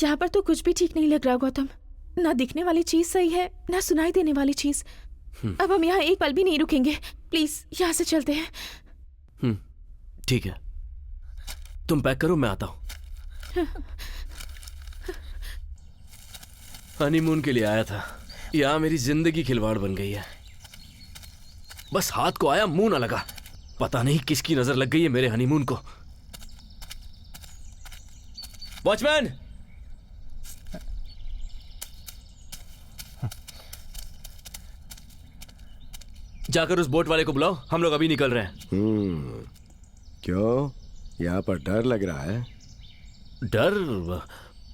यहाँ पर तो कुछ भी ठीक नहीं लग रहा गौतम। ना दिखने वाली चीज सही है, ना सुनाई देने वाली चीज। अब हम यहाँ एक पल भी नहीं रुकेंगे। प्लीज यहाँ से चलते हैं। ठीक है, तुम पैक करो, मैं आता हूँ। हनीमून के लिए आया था, यहाँ मेरी जिंदगी खिलवाड़ बन गई है। बस हाथ को आया, मुंह ना लगा। पता नहीं किसकी नजर लग गई है मेरे हनीमून को। वॉचमैन, जाकर उस बोट वाले को बुलाओ, हम लोग अभी निकल रहे हैं। क्यों, यहाँ पर डर लग रहा है? डर?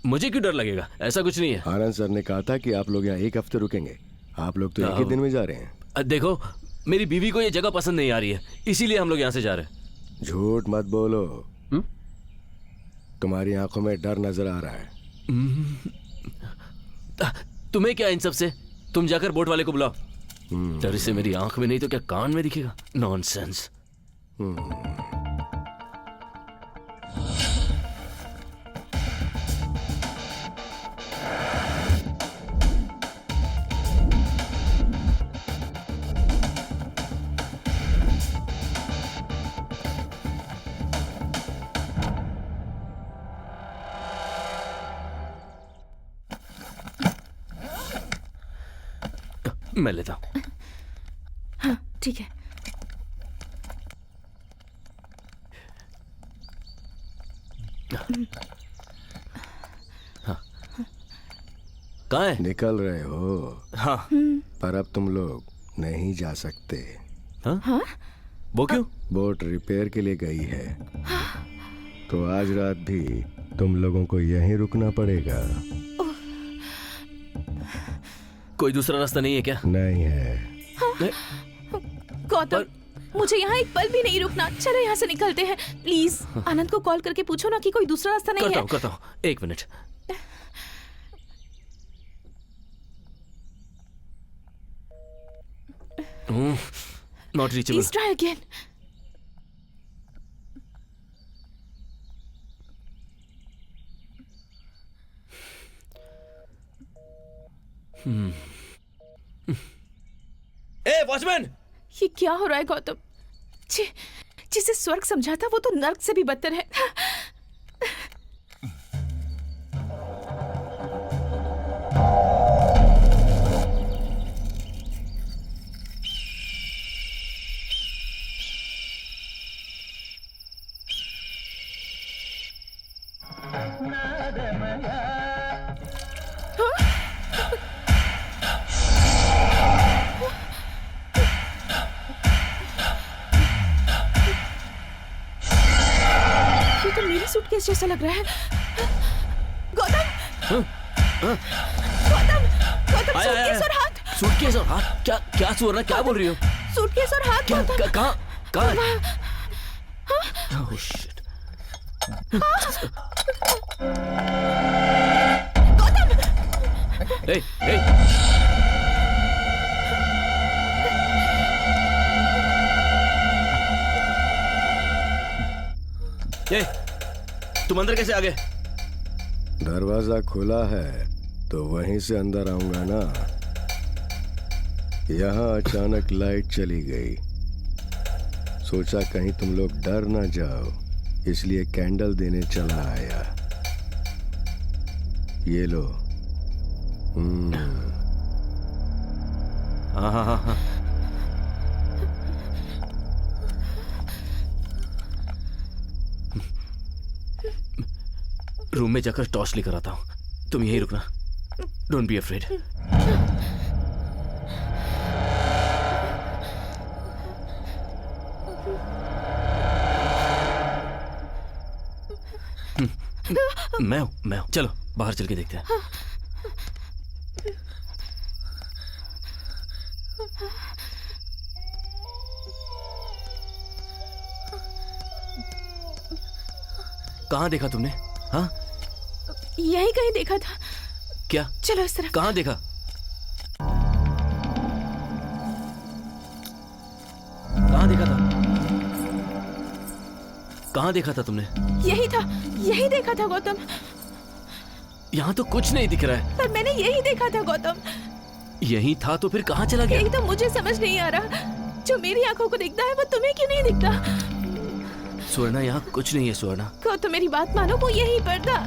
मुझे क्यों डर लगेगा? ऐसा कुछ नहीं है। आनंद सर ने कहा था कि आप लोग यहाँ एक हफ्ते रुकेंगे। आप लोग तो एक ही दिन में जा रहे हैं। देखो, मेरी बीवी को ये जगह पसंद नहीं आ रही है, इसीलिए हम लोग यहाँ से जा रहे हैं। झूठ मत बोलो। तुम्हारी आंखों में डर नजर आ रहा है। तुम्हें क्या इन सब से? तुम जाकर बोट वाले को बुलाओ। डर से मेरी आंख में नहीं तो क्या कान में दिखेगा? नॉनसेंस। मैं लेता हूं। हाँ ठीक है। कहाँ है? निकल रहे हो? हाँ। पर अब तुम लोग नहीं जा सकते। हाँ? वो क्यों? बोट रिपेयर के लिए गई है, तो आज रात भी तुम लोगों को यहीं रुकना पड़ेगा। कोई दूसरा रास्ता नहीं है क्या? नहीं है। गौतम, मुझे यहाँ एक पल भी नहीं रुकना। चलो यहाँ से निकलते हैं प्लीज। आनंद को कॉल करके पूछो ना कि कोई दूसरा रास्ता नहीं है। करता हूँ, एक minute. Not reachable. Please try again. A watchman! ये क्या हो रहा है गौतम? जिसे स्वर्ग समझा था वो तो नर्क से भी बदतर है। ये तो मेरी सूटकेस जैसा लग रहा है। गौतम! गौतम, सूटकेस और हाथ। सूटकेस और हाथ? क्या सुवर्ण, क्या बोल रही हो? सूटकेस और हाथ। क्या? कहाँ है? Oh, shit. गौतम! Hey! तुम अंदर कैसे आ गए? दरवाजा खुला है तो वहीं से अंदर आऊंगा ना। यहाँ अचानक लाइट चली गई, सोचा कहीं तुम लोग डर ना जाओ, इसलिए कैंडल देने चला आया। ये लो। हाँ। रूम में जाकर टॉर्च लेकर आता हूँ। तुम यहीं रुकना। Don't be afraid. मैं हूँ। चलो बाहर चल के देखते हैं। कहाँ देखा तुमने? हाँ, यही कहीं देखा था। क्या? चलो इस तरफ। कहाँ देखा? कहाँ देखा था? कहाँ देखा था तुमने? यही देखा था गौतम। यहाँ तो कुछ नहीं दिख रहा है। पर मैंने यही देखा था गौतम। यही था तो फिर कहाँ चला गया? यही तो मुझे समझ नहीं आ रहा। जो मेरी आंखों को दिखता है वो तुम्हें क्यों नहीं दिखता? स्वर्णा, यहाँ कुछ नहीं है स्वर्णा। गौतम मेरी बात मानो, वो यहीं पर था।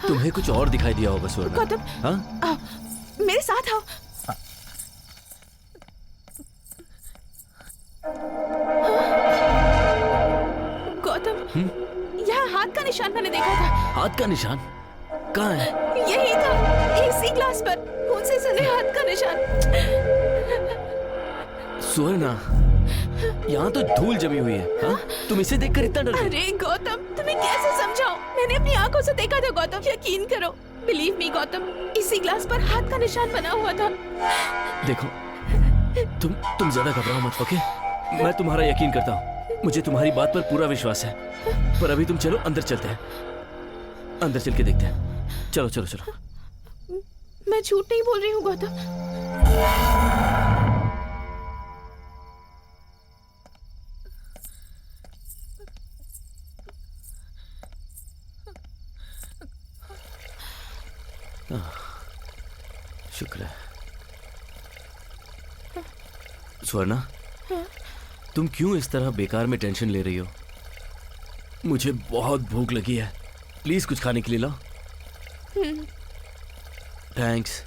तुम्हें कुछ और दिखाई दिया होगा स्वर्णा। गौतम, हाँ? मेरे साथ आओ। गौतम, यहाँ हाथ का निशान मैंने देखा था। हाथ का निशान? कहाँ है? यही था, इसी ग्लास पर, खून से सने हाथ का निशान। स्वर्णा, यहाँ तो धूल जमी हुई है। हाँ? तुम इसे देखकर इतना डर गई? अरे गौतम, तुम्हें कैसे समझाऊं? मैंने अपनी आंखों से देखा था गौतम। यकीन करो, बिलीव मी गौतम, इसी ग्लास पर हाथ का निशान बना हुआ था। देखो, तुम ज्यादा घबराओ मत, ओके? मैं तुम्हारा यकीन करता हूँ। मुझे तुम्हारी बात पर पूरा विश्वास है। पर अभी तुम चलो, अंदर चलते हैं। अंदर चल के देखते हैं। चलो। मैं झूठ नहीं बोल रही हूँ गौतम। शुक्र है। स्वर्णा, तुम क्यों इस तरह बेकार में टेंशन ले रही हो? मुझे बहुत भूख लगी है, प्लीज कुछ खाने के लिए लाओ। थैंक्स।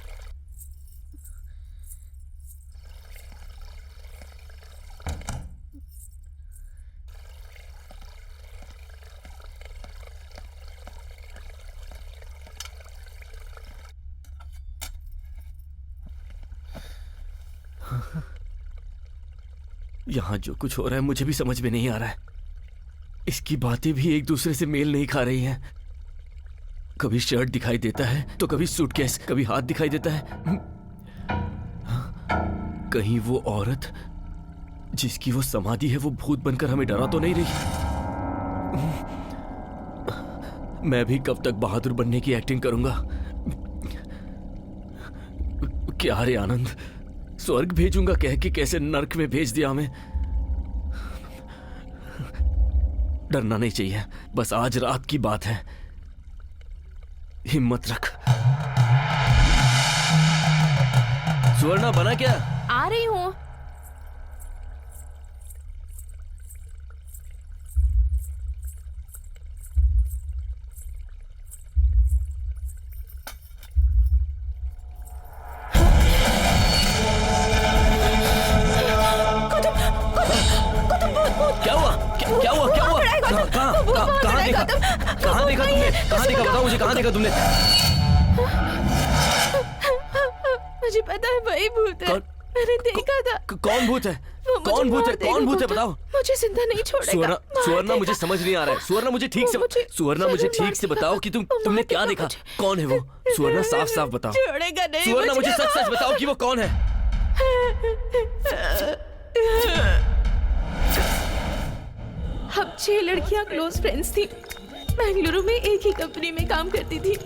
यहाँ जो कुछ हो रहा है मुझे भी समझ में नहीं आ रहा है। इसकी बातें भी एक दूसरे से मेल नहीं खा रही हैं। कभी शर्ट दिखाई देता है तो कभी सूटकेस, कभी हाथ दिखाई देता है। कहीं वो औरत जिसकी वो समाधि है वो भूत बनकर हमें डरा तो नहीं रही? मैं भी कब तक बहादुर बनने की एक्टिंग करूंगा? क्या रे आनंद, स्वर्ग भेजूंगा कह के कैसे नर्क में भेज दिया हमें। डरना नहीं चाहिए, बस आज रात की बात है। हिम्मत रख। सुवर्णा बना क्या? आ रही हूँ। क्या हुआ? क्या हुआ? कहाँ देखा? कहाँ देखा तुमने? कहाँ देखा? बताओ मुझे, कहाँ देखा तुमने? मुझे पता है वही भूत है। मैंने देखा था। कौन भूत है? कौन भूत है? कौन भूत है? बताओ। मुझे जिंदा नहीं छोड़ेगा। सुवर्णा मुझे समझ नहीं आ रहा है। सुवर्णा मुझे ठीक से बताओ कि तुमने क्या देखा? कौन है वो? सुवर्णा साफ साफ बताओ। छोड़ेगा नहीं। सुवर्णा मुझे सच सच बताओ कि वो कौन है? हम 6 लड़कियां क्लोज फ्रेंड्स थी। बेंगलुरु में एक ही कंपनी में काम करती थी।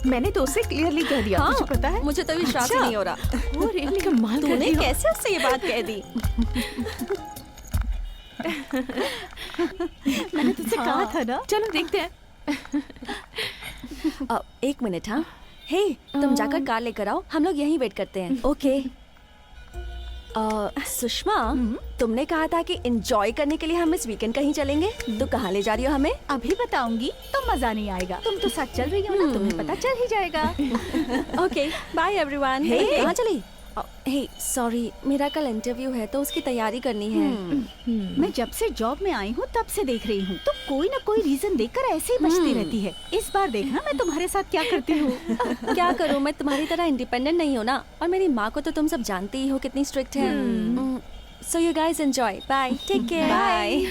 मैंने तो उसे क्लियरली कह दिया। हाँ, तुझे पता है? मुझे तो विश्वास ही नहीं हो रहा। वो रियली कमाल कर तूने दिया। कैसे उससे ये बात कह दी? मैंने तुझसे कहा था ना। चलो देखते हैं। एक मिनट। हाँ, हे, तुम जाकर कार लेकर आओ, हम लोग यहीं वेट करते हैं। ओके। सुषमा, तुमने कहा था कि एंजॉय करने के लिए हम इस वीकेंड कहीं चलेंगे। तो कहाँ ले जा रही हो हमें? अभी बताऊंगी तो मजा नहीं आएगा। तुम तो साथ चल रही हो ना, तुम्हें पता चल ही जाएगा। Okay, bye everyone. हे, कहाँ चली? हे, सॉरी, मेरा कल इंटरव्यू है तो उसकी तैयारी करनी है। मैं जब से जॉब में आई हूँ तब से देख रही हूँ, तो कोई ना कोई रीजन देकर ऐसे ही बचती रहती है। इस बार देखना मैं तुम्हारे साथ क्या करती हूँ। क्या करूँ, मैं तुम्हारी तरह इंडिपेंडेंट नहीं हूँ ना, और मेरी माँ को तो तुम सब जानती ही हो कितनी स्ट्रिक्ट है। So you guys enjoy, bye, take care, bye.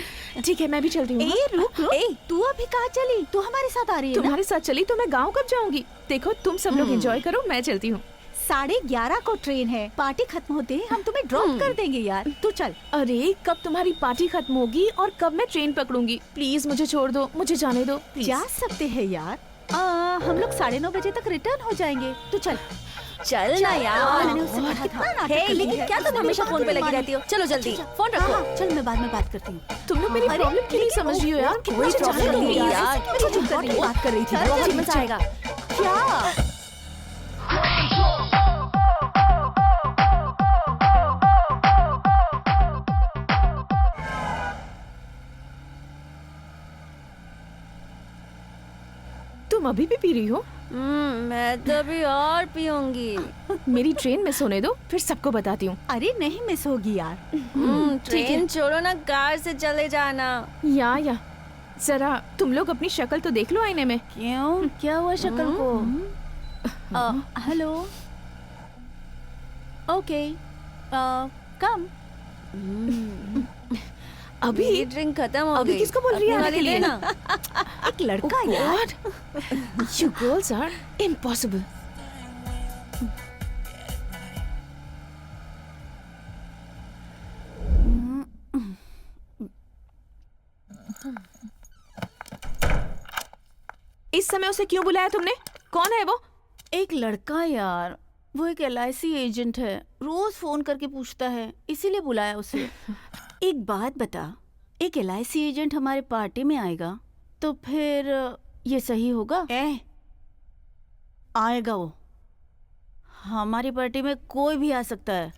ठीक है, मैं भी चल रही हूँ। रुक, तू अभी कहाँ चली? तू हमारे साथ आ रही है? तुम्हारे साथ चली तो मैं गाँव कब जाऊंगी? देखो, तुम सब लोग एंजॉय करो, मैं चलती हूँ। 11:30 को ट्रेन है। पार्टी खत्म होते ही हम तुम्हें ड्रॉप कर देंगे यार। तू चल। अरे, कब तुम्हारी पार्टी खत्म होगी और कब मैं ट्रेन पकड़ूंगी? प्लीज मुझे छोड़ दो, मुझे जाने दो। जा सकते हैं यार। हम लोग 9:30 बजे तक रिटर्न हो जाएंगे। तू चल ना यार। मैंने उससे कहा था। हे, लेकिन क्या तुम हमेशा फोन पे लगी रहती हो? चलो जल्दी, फोन रखो। चल, मैं बाद में बात करती हूँ। तुम लोग मेरी प्रॉब्लम क्यों नहीं समझ रही हो यार? कोई प्रॉब्लम नहीं है यार। बात कर रही थी। बहुत मजा आएगा। क्या? तुम अभी भी पी रही हो? मैं तो अभी और पीऊंगी। मेरी ट्रेन मिस होने दो, फिर सबको बताती हूँ। अरे नहीं मिस होगी यार। ट्रेन छोड़ो ना, कार से चले जाना। या जरा तुम लोग अपनी शक्ल तो देख लो आईने में। क्यों? क्या हुआ शक्ल को? हेलो। ओके, कम। अभी ड्रिंक खत्म हो गई। अभी किसको बोल रही है आने के लिए? ना? एक लड़का यार। You girls are impossible. इस समय उसे क्यों बुलाया तुमने? कौन है वो? एक लड़का यार, वो एक LIC एजेंट है। रोज फोन करके पूछता है, इसीलिए बुलाया उसे। एक बात बता, एक LIC एजेंट हमारे पार्टी में आएगा तो फिर ये सही होगा? आएगा वो। हमारी पार्टी में कोई भी आ सकता है।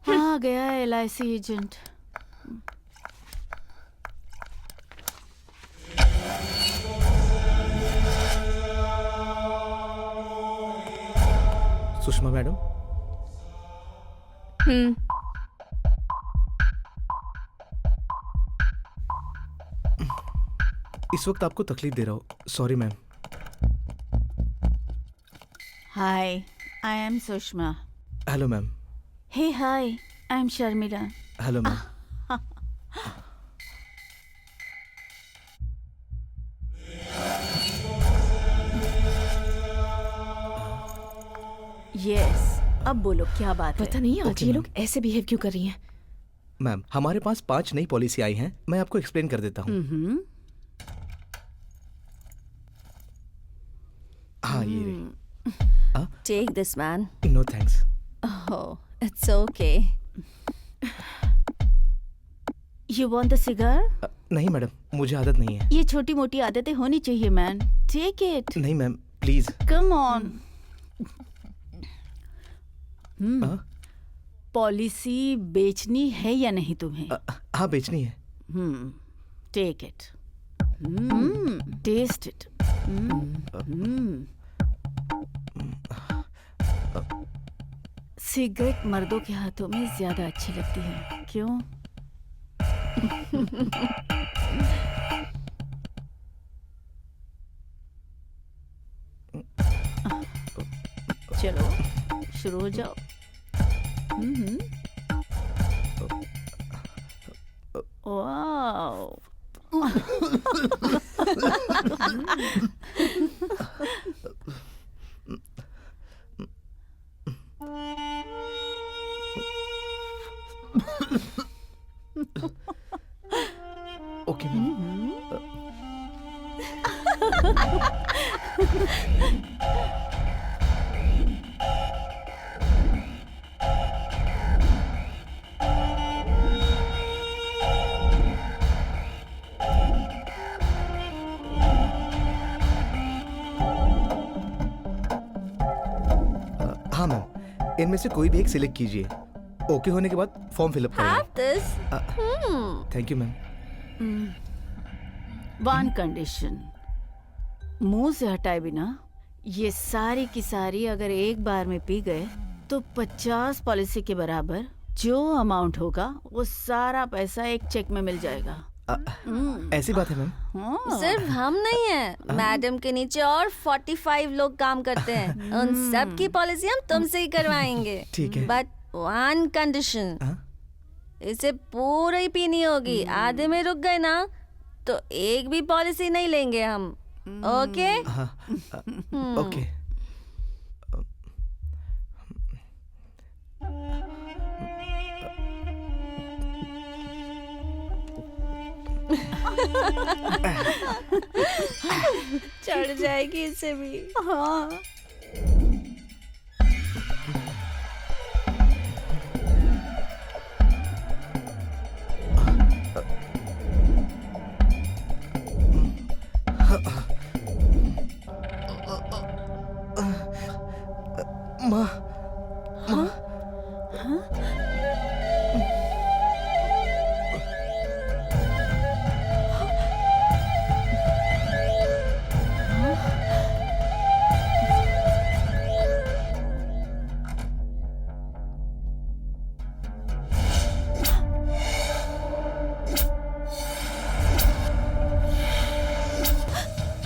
आ गया है LIC एजेंट। सुषमा मैडम, इस वक्त आपको तकलीफ दे रहा हूँ, sorry ma'am. Hi, I am Sushma. Hello ma'am. Hey hi, I am Sharmila. Hello ma'am. Yes, अब बोलो क्या बात है? पता नहीं आज Okay, ये ma'am. लोग ऐसे बिहेव क्यों कर रही हैं। मैम हमारे पास 5 नई पॉलिसी आई हैं, मैं आपको एक्सप्लेन कर देता हूँ। हाँ ये रही। Take this man. No thanks. Oh, it's okay. You want the cigar? नहीं मैडम, मुझे आदत नहीं है। ये छोटी मोटी आदतें होनी चाहिए मैन। Take it. नहीं ma'am please. Come on. Policy बेचनी है या नहीं तुम्हें? हाँ बेचनी है। Take it. Test it. Cigarette मर्दों के हाथों में ज्यादा अच्छी लगती है, क्यों? चलो शुरू हो जाओ। वाओ। Okay ma'am. हाँ मैम, इनमें से कोई भी एक सिलेक्ट कीजिए। ओके होने के बाद फॉर्म फिलअप हैव करेंगे। This. Thank you ma'am. One condition, मुंह से हटाए बिना ये सारी की सारी अगर एक बार में पी गए तो 50 पॉलिसी के बराबर जो अमाउंट होगा वो सारा पैसा एक चेक में मिल जाएगा। ऐसी बात है मैम। सिर्फ हम नहीं है, मैडम के नीचे और 45 लोग काम करते हैं। उन सब की पॉलिसी हम तुमसे ही करवाएंगे। ठीक है। बट वन कंडीशन, इसे पूरी ही पीनी होगी। आधे में रुक गए ना तो एक भी पॉलिसी नहीं लेंगे हम। ओके? ओके। चढ़ जाएगी इसे भी। हाँ। माँ, माँ,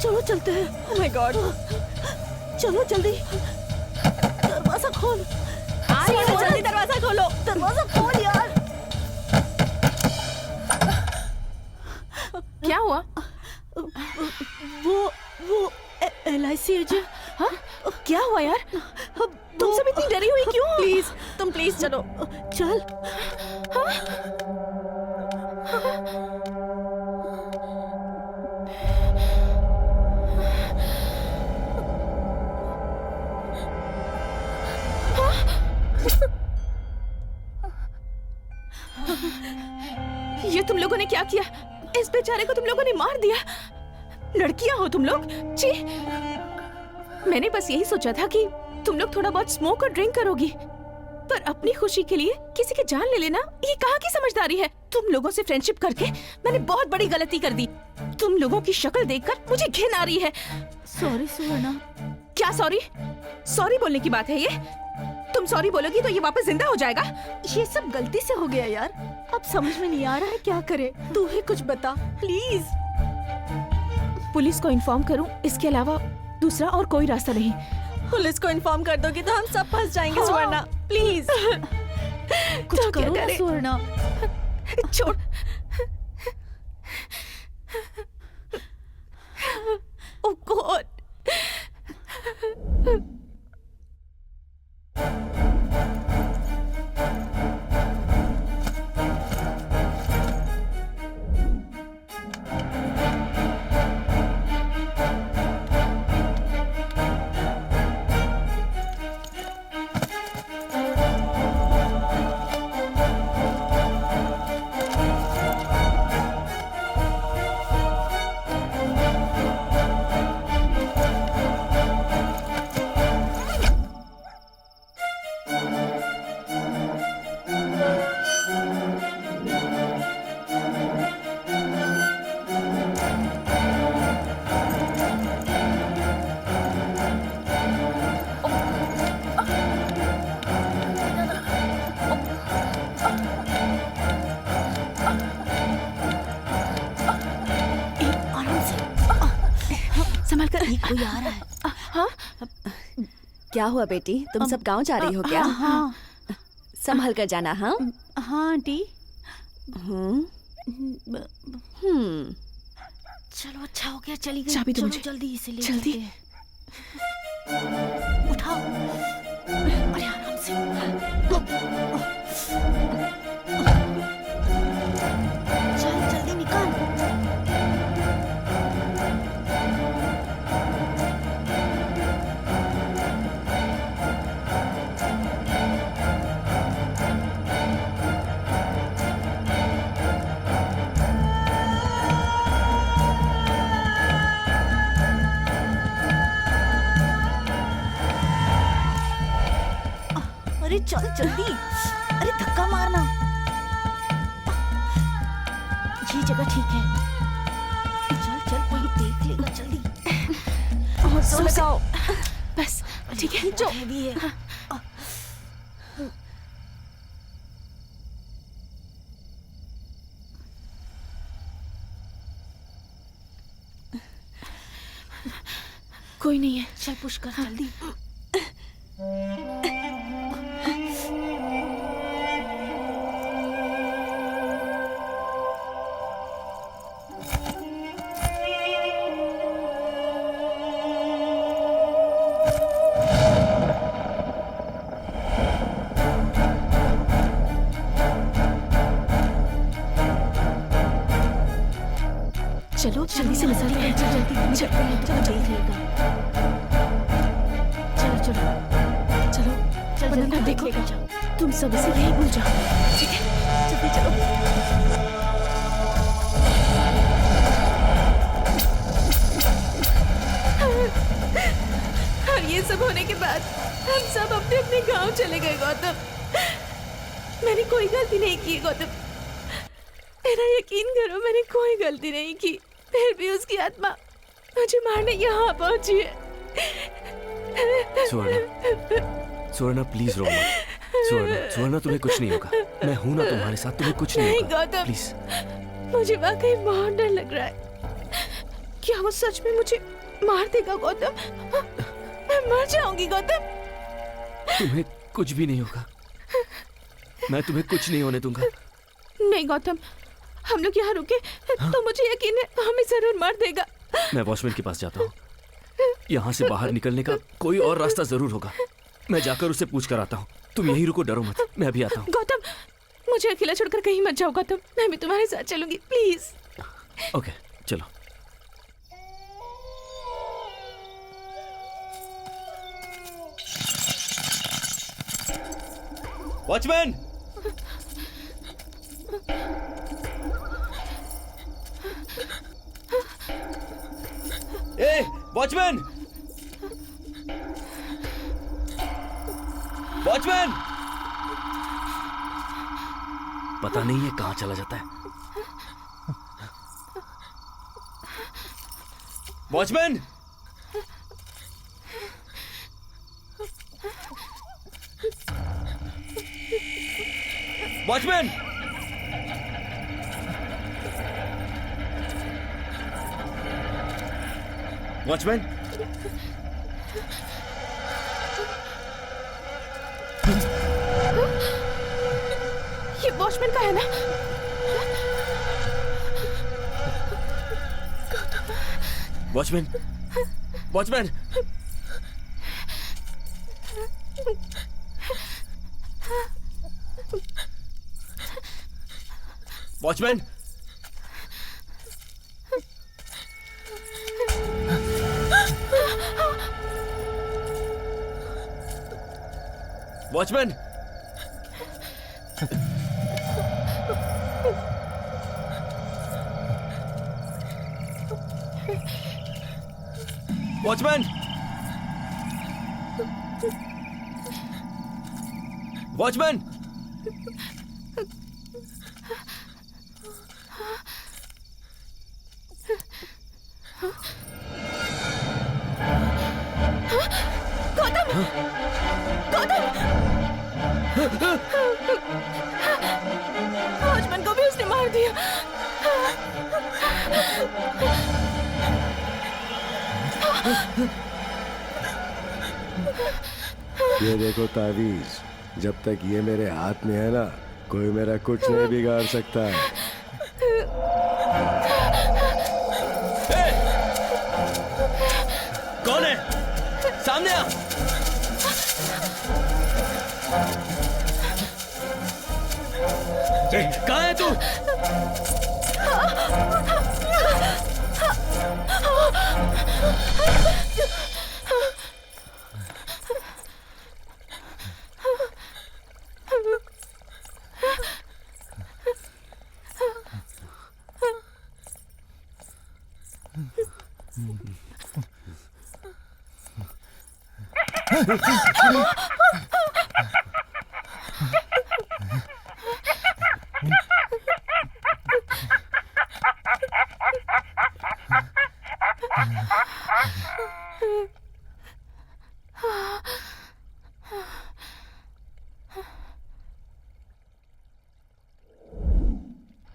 चलो चलते हैं। ओह माय गॉड। चलो जल्दी, दरवाजा खोल। आ रही हूँ, जल्दी दरवाजा खोलो। दरवाजा खोल यार। क्या हुआ? वो LIC एजेंट। हाँ? क्या हुआ यार? तुम सब इतनी डरी हुई क्यों? प्लीज, तुम प्लीज चलो। चल। ये तुम लोगों ने क्या किया? इस बेचारे को तुम लोगों ने मार दिया। लड़कियां हो तुम लोग? छी। मैंने बस यही सोचा था कि तुम लोग थोड़ा बहुत स्मोक और ड्रिंक करोगी, पर अपनी खुशी के लिए किसी की जान ले लेना ये कहाँ की समझदारी है? तुम लोगों से फ्रेंडशिप करके मैंने बहुत बड़ी गलती कर दी। तुम लोगों की शक्ल देखकर मुझे घिन आ रही है। सॉरी सुवर्णा। क्या सॉरी? सॉरी बोलने की बात है ये? तुम सॉरी बोलोगी तो ये वापस जिंदा हो जाएगा? ये सब गलती से हो गया यार, अब समझ में नहीं आ रहा है क्या करे। तू ही कुछ बता प्लीज। पुलिस को इन्फॉर्म करूं, इसके अलावा दूसरा और कोई रास्ता नहीं। पुलिस को इन्फॉर्म कर दोगी तो हम सब फंस जाएंगे स्वर्णा, प्लीज। कुछ करो ना स्वर्णा। छोड़। ओह गॉड। कोई आ रहा है। हाँ? क्या हुआ बेटी, तुम सब गांव जा रही हो क्या? हाँ संभल कर जाना। हाँ हाँ आंटी। चलो अच्छा हो गया चली गई। चाबी दो मुझे। जल्दी इसे ले जल्दी। उठाओ। अरे आराम से। चल जल्दी निकाल। अरे चल जल्दी। अरे धक्का मारना। ये जगह ठीक है। चल चल कोई देख लेगा जल्दी। और सो लगाओ। बस ठीक है। जो भी है। कोई नहीं है। चल पुश कर जल्दी। चलो जल्दी से निकल गए। जल्दी चलो देख लेगा। चलो चलो चलो चल वरना जल्दी देखो देख लेगा। तुम सब इसे यही भूल जाओ। ठीक है जल्दी चलो। और ये सब होने के बाद हम सब अपने अपने गांव चले गए। गौतम, मैंने कोई गलती नहीं की। गौतम, मेरा यकीन करो, मैंने कोई गलती नहीं की। फिर भी उसकी आत्मा मुझे मारने यहाँ पहुंची है। स्वर्णा प्लीज रो मत। स्वर्णा तुम्हें कुछ नहीं होगा। मैं हूं ना तुम्हारे साथ, तुम्हें कुछ नहीं नहीं होगा। गौतम, प्लीज। मुझे वाकई बहुत डर लग रहा है। क्या वो सच में मुझे मार देगा? गौतम, मैं मर जाऊंगी। गौतम, तुम्हें कुछ भी नहीं होगा। मैं तुम्हें कुछ नहीं होने दूंगा। नहीं गौतम, हम लोग यहाँ रुके तो मुझे यकीन है हमें जरूर मार देगा। मैं वॉचमैन के पास जाता हूँ। यहाँ से बाहर निकलने का कोई और रास्ता जरूर होगा। मैं जाकर उससे पूछ कर आता हूँ। तुम यहीं रुको, डरो मत। मैं अभी आता हूँ। गौतम, मुझे अकेला छोड़कर कहीं मत जाओ। गौतम, मैं भी तुम्हारे साथ चलूंगी, प्लीज। ओके चलो। वॉचमैन! ए, वॉचमैन! वॉचमैन! पता नहीं है कहाँ चला जाता है। वॉचमैन! वॉचमैन! वॉचमैन! ये वॉचमैन का है ना? Watchman, watchman, watchman, watchman, watchman, watchman, Gautam, Gautam, watchman को भी उसने मार दिया। ये देखो तावीज, जब तक ये मेरे हाथ में है ना, कोई मेरा कुछ नहीं बिगाड़ सकता है। कौन है? सामने आ। कहाँ है तू?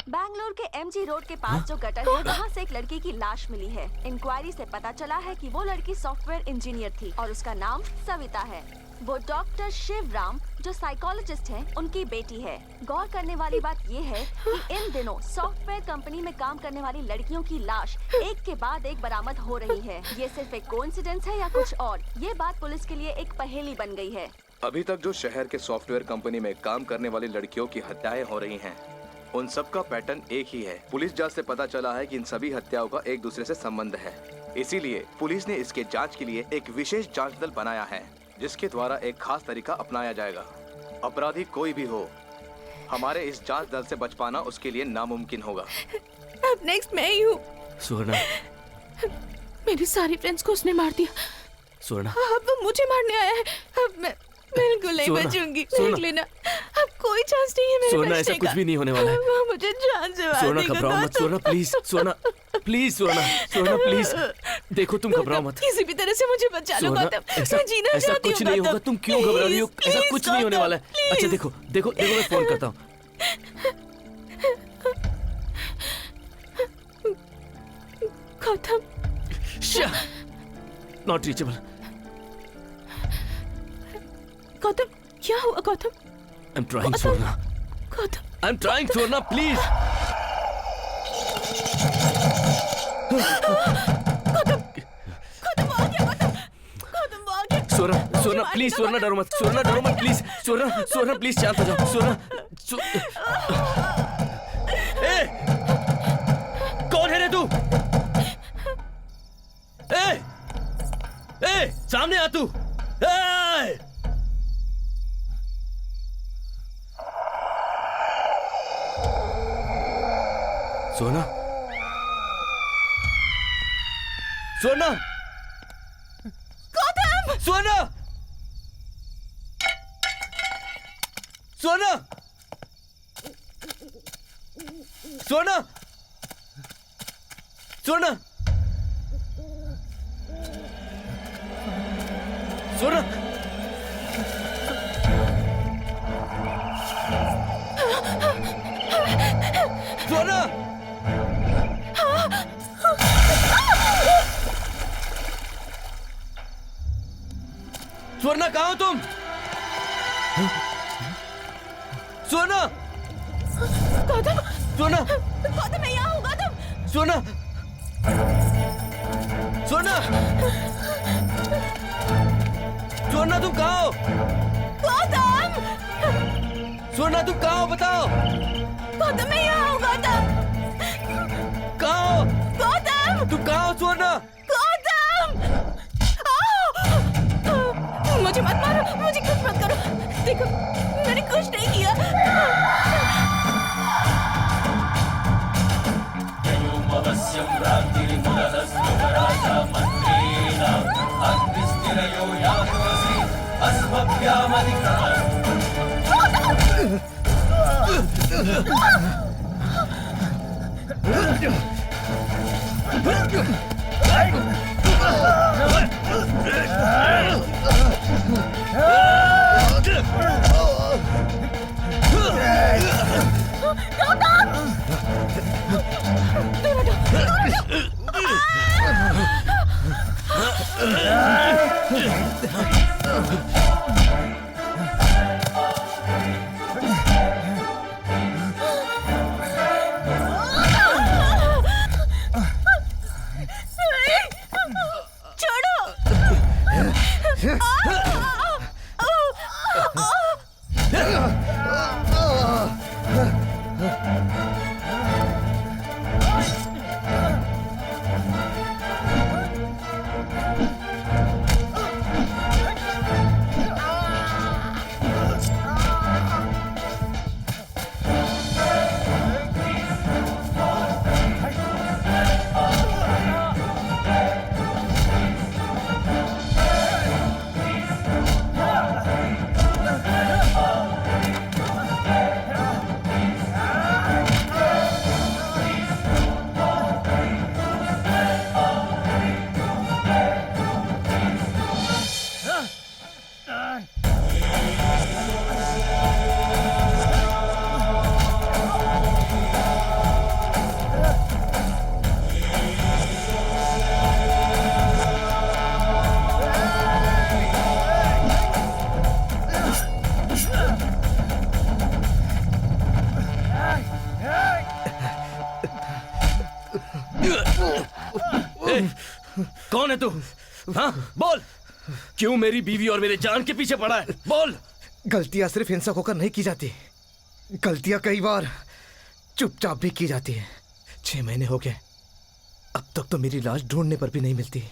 बैंगलोर के एमजी रोड के पास जो गटर है, वहाँ से एक लड़की की लाश मिली है। इंक्वायरी से पता चला है कि वो लड़की सॉफ्टवेयर इंजीनियर थी और उसका नाम सविता है। वो डॉक्टर शिवराम जो साइकोलॉजिस्ट हैं, उनकी बेटी है। गौर करने वाली बात ये है कि इन दिनों सॉफ्टवेयर कंपनी में काम करने वाली लड़कियों की लाश एक के बाद एक बरामद हो रही है। ये सिर्फ एक कोइंसिडेंस है या कुछ और? ये बात पुलिस के लिए एक पहेली बन गई है। अभी तक जो शहर के सॉफ्टवेयर कंपनी में काम करने वाली लड़कियों की हत्याएं हो रही हैं, उन सब का पैटर्न एक ही है। पुलिस जांच से पता चला है कि इन सभी हत्याओं का एक दूसरे से संबंध है। इसीलिए पुलिस ने इसके जांच के लिए एक विशेष जांच दल बनाया है, जिसके द्वारा एक खास तरीका अपनाया जाएगा। अपराधी कोई भी हो, हमारे इस जांच दल से बच पाना उसके लिए नामुमकिन होगा। अब नेक्स्ट मैं ही हूँ। सुवर्णा, मेरी सारी फ्रेंड्स को उसने मार दिया। सुवर्णा, अब वो मुझे मारने आया है। अब मैं बिल्कुल नहीं बचूंगी। देख लेना, अब कोई चांस नहीं है मेरे सुवर्णा, बचने ऐसा का। कुछ भी नहीं होने वाला है। वो मुझे जान से मार सुवर्णा, देगा। घबराओ मत। Suvarna please, Suvarna please, Suvarna, Suvarna please, देखो तुम घबराओ मत। किसी भी तरह से मुझे बचा लो सुवर्णा, गौतम। ऐसा मैं जीना ऐसा चाहती कुछ हूँ नहीं गौतम। होगा। तुम क्यों घबरा रही हो? Please, ऐसा कुछ नहीं होने वाला है। गौतम, अच्छा please। देखो देखो देखो, मैं फोन करता हूँ। Gautam, not reachable. गौतम, क्या हुआ Gautam? I am trying Suvarna, Gautam, I am trying Suvarna, please. Suvarna, Suvarna please, Suvarna डरो मत, सुवर्णा डरो मत प्लीज, सुवर्णा, सुवर्णा प्लीज शांत हो जाओ, सुवर्णा। ए, कौन है रे तू? ए, ए, सामने आ तू। ए! सोना, सोना, गौतम, सोना, सोना, सोना, सोना, सोना, सोना, स्वर्णा, कहाँ हो तुम? स्वर्णा, सोना, गौतम मैं यहाँ हूँ गौतम। सोना, सोना, सोना तुम कहाँ हो? गौतम, सोना तुम कहाँ हो बताओ? गौतम मैं यहाँ हूँ गौतम। कहाँ हो? गौतम, तुम कहाँ हो सोना? गौतम, मुझे मत मारो, मुझे कुछ मत करो। देखो मैंने कुछ नहीं किया। कौन है तू? हाँ बोल, क्यों मेरी बीवी और मेरे जान के पीछे पड़ा है? बोल। गलतियां सिर्फ हिंसक होकर नहीं की जाती, गलतियां कई बार चुपचाप भी की जाती है। 6 महीने हो गए, अब तक तो मेरी लाश ढूंढने पर भी नहीं मिलती।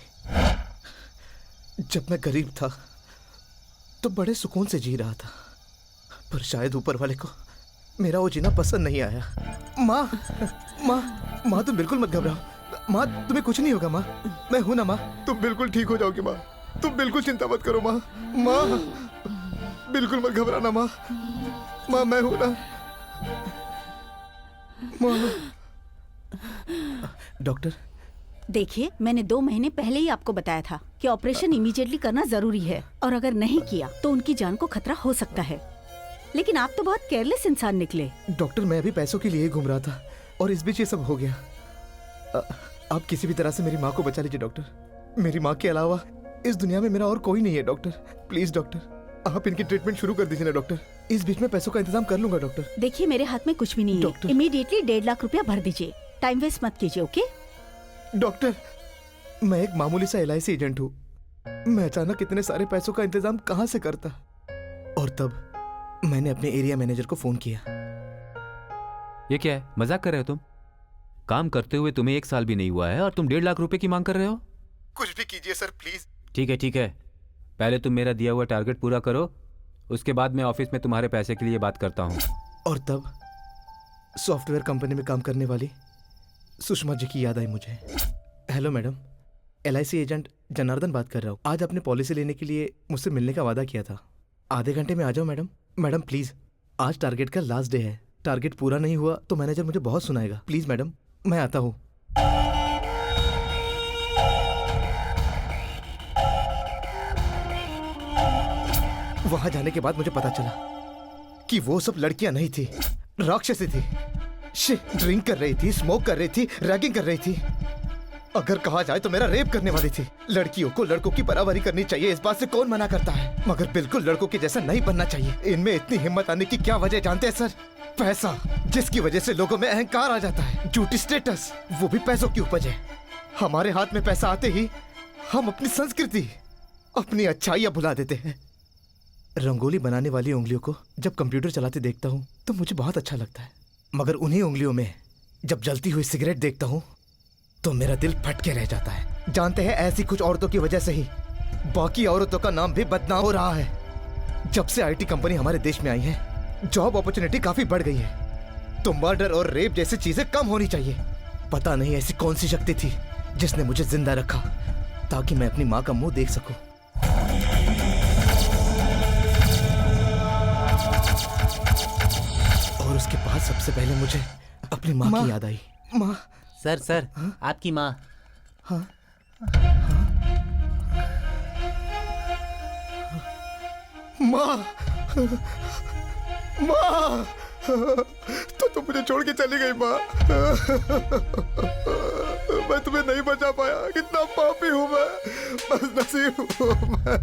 जब मैं गरीब था तो बड़े सुकून से जी रहा था, पर शायद ऊपर वाले को मेरा वो जीना पसंद नहीं आया। माँ, माँ, माँ तुम बिल्कुल मत घबराओ। माँ तुम्हें कुछ नहीं होगा माँ, मैं हूं ना माँ, तुम बिल्कुल ठीक हो जाओगी माँ, तुम बिल्कुल चिंता मत करो माँ। माँ बिल्कुल मत घबराना माँ, माँ मैं हूं ना माँ। डॉक्टर देखिए, मैंने 2 महीने पहले ही आपको बताया था कि ऑपरेशन इमीडिएटली करना जरूरी है, और अगर नहीं किया तो उनकी जान को खतरा हो सकता है। लेकिन आप तो बहुत केयरलेस इंसान निकले। डॉक्टर मैं अभी पैसों के लिए ही घूम रहा था और इस बीच ये सब हो गया। आप किसी भी तरह से मेरी माँ को बचा लीजिए डॉक्टर। मेरी माँ के अलावा इस दुनिया में मेरा और कोई नहीं है डॉक्टर। प्लीज डॉक्टर, आप इनकी ट्रीटमेंट शुरू कर दीजिए ना डॉक्टर। इस बीच में पैसों का इंतजाम कर लूंगा डॉक्टर। देखिए मेरे हाथ में कुछ भी नहीं है, इमीडिएटली 1.5 लाख रुपया भर दीजिए। टाइम वेस्ट मत कीजिए, ओके? डॉक्टर मैं एक मामूली सा LIC एजेंट हूँ, मैं अचानक इतने सारे पैसों का इंतजाम कहाँ से करता? और तब मैंने अपने एरिया मैनेजर को फोन किया। ये क्या है, मजाक कर रहे हो तुम? काम करते हुए तुम्हें 1 साल भी नहीं हुआ है और तुम 1.5 लाख रुपए की मांग कर रहे हो? कुछ भी कीजिए सर प्लीज। ठीक है, पहले तुम मेरा दिया हुआ टारगेट पूरा करो, उसके बाद मैं ऑफिस में तुम्हारे पैसे के लिए बात करता हूँ। और तब सॉफ्टवेयर कंपनी में काम करने वाली सुषमा जी की याद आई मुझे। Hello madam, LIC agent Janardan बात कर रहा हूँ। आज आपने पॉलिसी लेने के लिए मुझसे मिलने का वादा किया था, आधे घंटे में आ जाओ मैडम। मैडम प्लीज, आज टारगेट का लास्ट डे है, टारगेट पूरा नहीं हुआ तो मैनेजर मुझे बहुत सुनाएगा। प्लीज मैडम, मैं आता हूँ। वहां जाने के बाद मुझे पता चला कि वो सब लड़कियां नहीं थी, राक्षसी थी। ड्रिंक कर रही थी, स्मोक कर रही थी, रैगिंग कर रही थी। अगर कहा जाए तो मेरा रेप करने वाली थी। लड़कियों को लड़कों की बराबरी करनी चाहिए, इस बात से कौन मना करता है, मगर बिल्कुल लड़कों के जैसा नहीं बनना चाहिए। इनमें इतनी हिम्मत आने की क्या वजह जानते हैं सर? पैसा, जिसकी वजह से लोगों में अहंकार आ जाता है, झूठी स्टेटस, वो भी पैसों की उपज है। हमारे हाथ में पैसा आते ही हम अपनी संस्कृति, अपनी अच्छाइयां भुला देते हैं। रंगोली बनाने वाली उंगलियों को जब कंप्यूटर चलाते देखता हूँ तो मुझे बहुत अच्छा लगता है, मगर उन्हीं उंगलियों में जब जलती हुई सिगरेट देखता हूँ तो मेरा दिल फटके रह जाता है। जानते हैं, ऐसी कुछ औरतों की वजह से ही बाकी औरतों का नाम भी बदनाम हो रहा है। जब से आईटी कंपनी हमारे देश में आई है, जॉब अपॉर्चुनिटी काफी बढ़ गई है, तो मर्डर और रेप जैसी चीजें कम होनी चाहिए। पता नहीं ऐसी कौन सी शक्ति थी जिसने मुझे जिंदा रखा ताकि मैं अपनी माँ का मुंह देख सकूं। और उसके बाद सबसे पहले मुझे अपनी माँ की याद आई। माँ। सर आपकी माँ। हाँ। माँ, माँ, तो तुम मुझे छोड़ के चली गई माँ। मैं तुम्हें नहीं बचा पाया, कितना पापी हूँ मैं, बस नसीब हूँ मैं।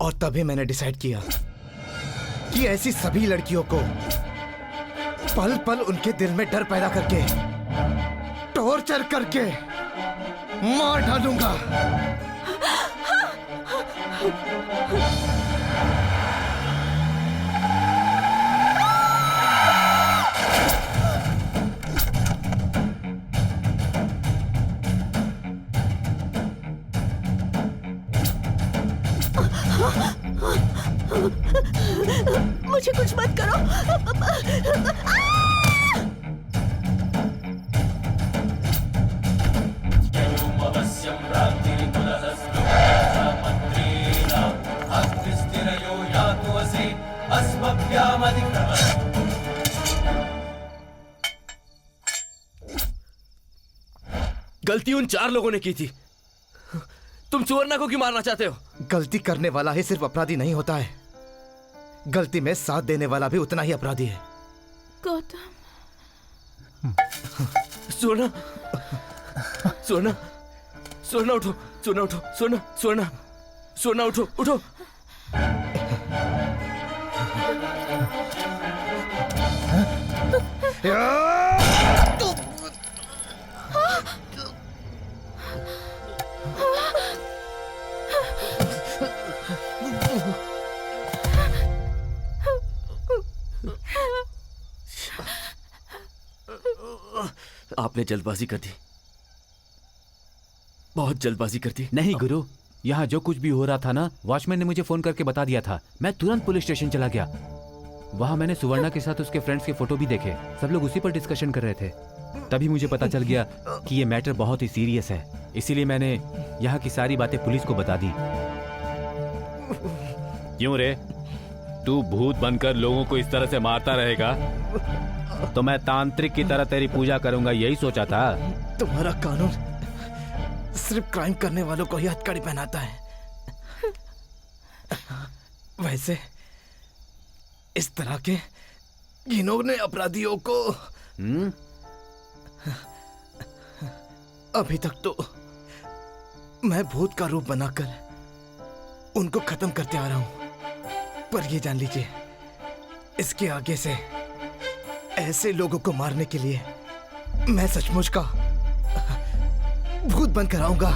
और तभी मैंने डिसाइड किया कि ऐसी सभी लड़कियों को पल पल उनके दिल में डर पैदा करके, टॉर्चर करके मार डालूंगा। मुझे कुछ मत करो। गलती उन 4 लोगों ने की थी। तुम सुवर्णा को क्यों मारना चाहते हो? गलती करने वाला ही सिर्फ अपराधी नहीं होता है, गलती में साथ देने वाला भी उतना ही अपराधी है। गौतम। सुवर्णा, सुवर्णा, सुवर्णा उठो, सुवर्णा उठो, सुवर्णा, सुवर्णा, सुवर्णा उठो, उठो। आपने जल्दबाजी कर दी, बहुत जल्दबाजी कर दी। नहीं गुरु, यहाँ जो कुछ भी हो रहा था ना, वॉचमैन ने मुझे फोन करके बता दिया था। मैं तुरंत पुलिस स्टेशन चला गया। वहाँ मैंने सुवर्णा के साथ उसके फ्रेंड्स के फोटो भी देखे। सब लोग उसी पर डिस्कशन कर रहे थे। तभी मुझे पता चल गया कि ये मैटर बहुत ही सीरियस है। इसीलिए मैंने यहाँ की सारी बातें पुलिस को बता दी। क्यों रे, तू भूत बनकर लोगों को इस तरह से मारता रहेगा तो मैं तांत्रिक की तरह तेरी पूजा करूंगा, यही सोचा था? तुम्हारा कानून सिर्फ क्राइम करने वालों को ही हथकड़ी पहनाता है। वैसे इस तरह के घिनौने अपराधियों को अभी तक तो मैं भूत का रूप बनाकर उनको खत्म करते आ रहा हूं, पर ये जान लीजिए, इसके आगे से ऐसे लोगों को मारने के लिए मैं सचमुच का भूत बनकर आऊंगा।